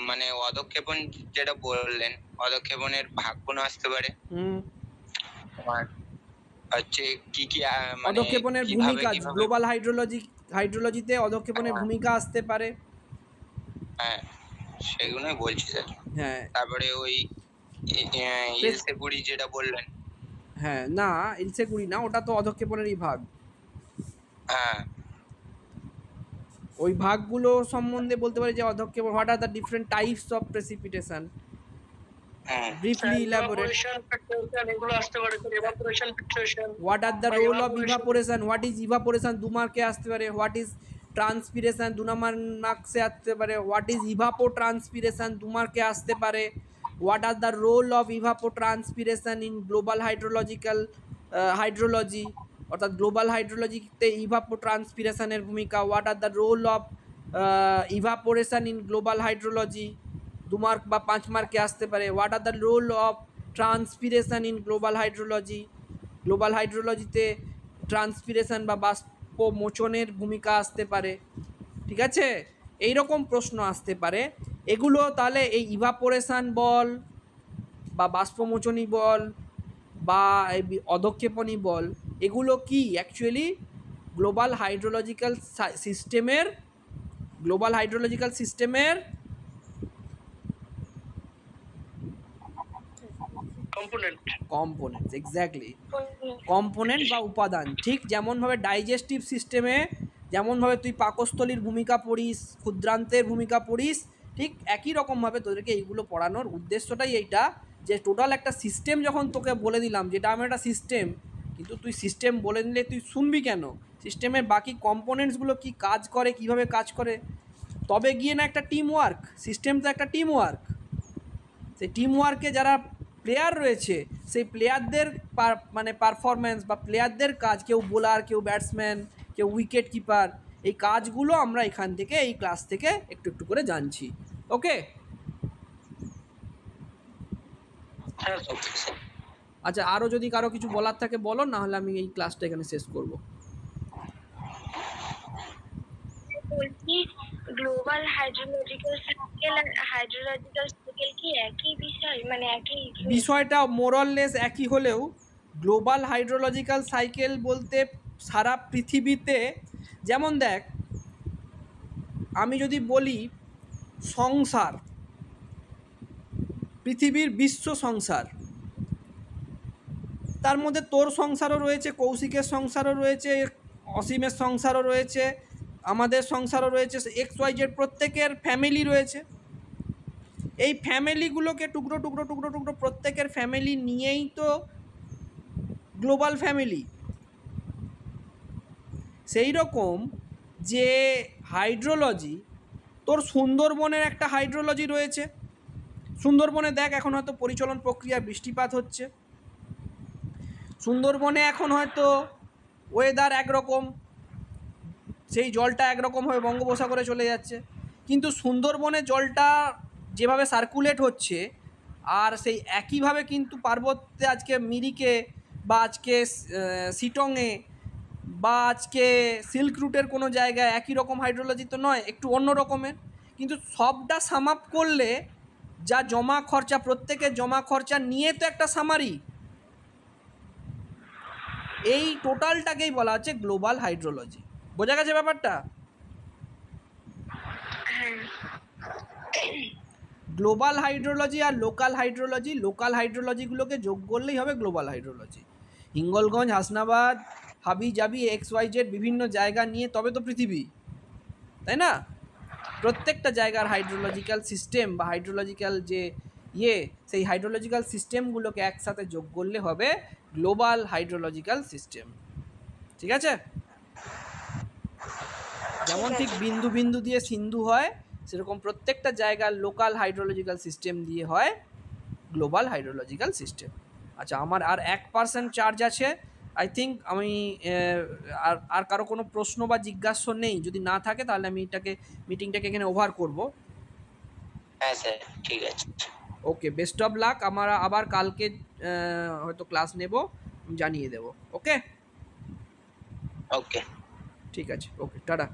মানে অধক্ষেপণ যেটা বললেন, অধক্ষেপণের ভাগগুলো আসতে পারে। আর হচ্ছে কি কি মানে অধক্ষেপণের কিভাবে ভূমিকা, কিভাবে গ্লোবাল হাইড্রোলজিতে অধক্ষেপণের ভূমিকা আসতে পারে। হ্যাঁ সেগুলোই বলছি স্যার। হ্যাঁ তারপরে ওই ইলসেগুড়ি যেটা বললেন। হ্যাঁ, না ইলসেগুড়ি না, ওটা তো অধক্ষেপণেরই ভাগ। হ্যাঁ ওই ভাগগুলো সম্বন্ধে বলতে পারি যে অধক্ষেপণ, what are the different types of precipitation, হ্যাঁ ব্রিফলি ইলাবোরেট। এগুলো আসতে পারে sir. Evaporation, filtration. What are the role of evaporation, what is evaporation, 2 মার্কে আসতে পারে। হোয়াট ইজ ট্রান্সপিরেশন, 2 নম্বর মার্কসে আসতে পারে। হোয়াট ইজ ইভাপো ট্রান্সপিরেশন, 2 মার্কে আসতে পারে। What are the role of evapotranspiration in global hydrology, অর্থাৎ গ্লোবাল হাইড্রোলজিতে ইভাপো ট্রান্সপিরেশনের ভূমিকা। What are the role of evaporation in global hydrology, 2 mark বা 5 মার্কে আসতে পারে। What are the role of transpiration in global hydrology, global হাইড্রোলজিতে ট্রান্সপিরেশন বা বাষ্পমোচনের ভূমিকা আসতে পারে। ঠিক আছে, এই রকম প্রশ্ন আসতে পারে। এগুলো তাহলে এই ইভাপোরেশন বল বা বাষ্পমোচনী বল বা অধক্ষেপণী বল, এগুলো কি অ্যাকচুয়ালি গ্লোবাল হাইড্রোলজিক্যাল সিস্টেমের কম্পোনেন্টস। এক্স্যাক্টলি, কম্পোনেন্ট বা উপাদান। ঠিক যেমনভাবে ডাইজেস্টিভ সিস্টেমে যেমনভাবে তুই পাকস্থলীর ভূমিকা পড়িস, ক্ষুদ্রান্তের ভূমিকা পড়িস, ঠিক একই রকমভাবে তোদেরকে এইগুলো পড়ানোর উদ্দেশ্যটাই এইটা, যে টোটাল একটা সিস্টেম যখন তোকে বলে দিলাম যেটা আমার একটা সিস্টেম, কিন্তু তুই সিস্টেম বলে নিলে তুই শুনবি কেন? সিস্টেমের বাকি কম্পোনেন্টসগুলো কি কাজ করে, কিভাবে কাজ করে, তবে গিয়ে না একটা টিম ওয়ার্ক। সিস্টেম তো একটা টিম ওয়ার্ক। সেই টিম ওয়ার্কে যারা প্লেয়ার রয়েছে, সেই প্লেয়ারদের মানে পারফরমেন্স বা প্লেয়ারদের কাজ, কেউ বোলার, কেউ ব্যাটসম্যান, কেউ উইকেট কিপার, এই কাজগুলো আমরা এখান থেকে এই ক্লাস থেকে একটু একটু করে জানছি। ওকে, আচ্ছা, আরও যদি কারো কিছু বলার থাকে বলো, না হলে আমি এই ক্লাসটা এখানে শেষ করব। বলছি গ্লোবাল হাইড্রোলজিক্যাল সাইকেল আর হাইড্রোলজিক্যাল সাইকেল কি একই বিষয়, মানে একই বিষয়টা মোরললেস একই হলেও গ্লোবাল হাইড্রোলজিক্যাল সাইকেল বলতে সারা পৃথিবীতে, যেমন দেখ আমি যদি বলি সংসার, পৃথিবীর বিশ্ব সংসার, তার মধ্যে তোর সংসারও রয়েছে, কৌশিকের সংসারও রয়েছে, অসীমের সংসারও রয়েছে, আমাদের সংসারও রয়েছে, XYZ প্রত্যেকের ফ্যামিলি রয়েছে। এই ফ্যামিলিগুলোকে টুকরো টুকরো টুকরো টুকরো প্রত্যেকের ফ্যামিলি নিয়েই তো গ্লোবাল ফ্যামিলি। সেই রকম যে হাইড্রোলজি, তোর সুন্দরবনের একটা হাইড্রোলজি রয়েছে। সুন্দরবনে দেখ এখন হয়তো পরিচলন প্রক্রিয়া বৃষ্টিপাত হচ্ছে, সুন্দরবনে এখন হয়তো ওয়েদার একরকম, সেই জলটা একরকম হয়ে বঙ্গোপসাগরে চলে যাচ্ছে, কিন্তু সুন্দরবনে জলটা যেভাবে সার্কুলেট হচ্ছে আর সেই একইভাবে কিন্তু পার্বত্যে আজকে মিরিকে বা আজকে শিটংয়ে বা আজকে সিল্ক রুটের কোনো জায়গায় একই রকম হাইড্রোলজি তো নয়, একটু অন্য রকমের। কিন্তু সবটা সাম আপ করলে যা জমা খরচা, প্রত্যেকের জমা খরচা নিয়ে তো একটা সামারি, এই টোটালটাকেই বলা হচ্ছে গ্লোবাল হাইড্রোলজি। বোঝা গেছে ব্যাপারটা? গ্লোবাল হাইড্রোলজি আর লোকাল হাইড্রোলজি, লোকাল হাইড্রোলজিগুলোকে যোগ করলেই হবে গ্লোবাল হাইড্রোলজি। হিঙ্গলগঞ্জ, হাসনাবাদ, হাবি জাবি, XYZ বিভিন্ন জায়গা নিয়ে তবে তো পৃথিবী, তাই না? প্রত্যেকটা জায়গার হাইড্রোলজিক্যাল সিস্টেম বা হাইড্রোলজিক্যাল যে সেই হাইড্রোলজিক্যাল সিস্টেমগুলোকে একসাথে যোগ করলে হবে গ্লোবাল হাইড্রোলজিক্যাল সিস্টেম। ঠিক আছে? যেমন ঠিক বিন্দু বিন্দু দিয়ে সিন্ধু হয়, সেরকম প্রত্যেকটা জায়গার লোকাল হাইড্রোলজিক্যাল সিস্টেম দিয়ে হয় গ্লোবাল হাইড্রোলজিক্যাল সিস্টেম। আচ্ছা, আমার আর 1% চার্জ আছে। আই থিঙ্ক আমি আর কারো কোনো প্রশ্ন বা জিজ্ঞাসা নেই, যদি না থাকে তাহলে আমি মিটিংটাকে এখানে ওভার করব। হ্যাঁ স্যার, ঠিক আছে। ওকে, বেস্ট অফ লাক। আমরা আবার কালকে হয়তো ক্লাস নেব, জানিয়ে দেব। ওকে ওকে, ঠিক আছে, ওকে, টাটা।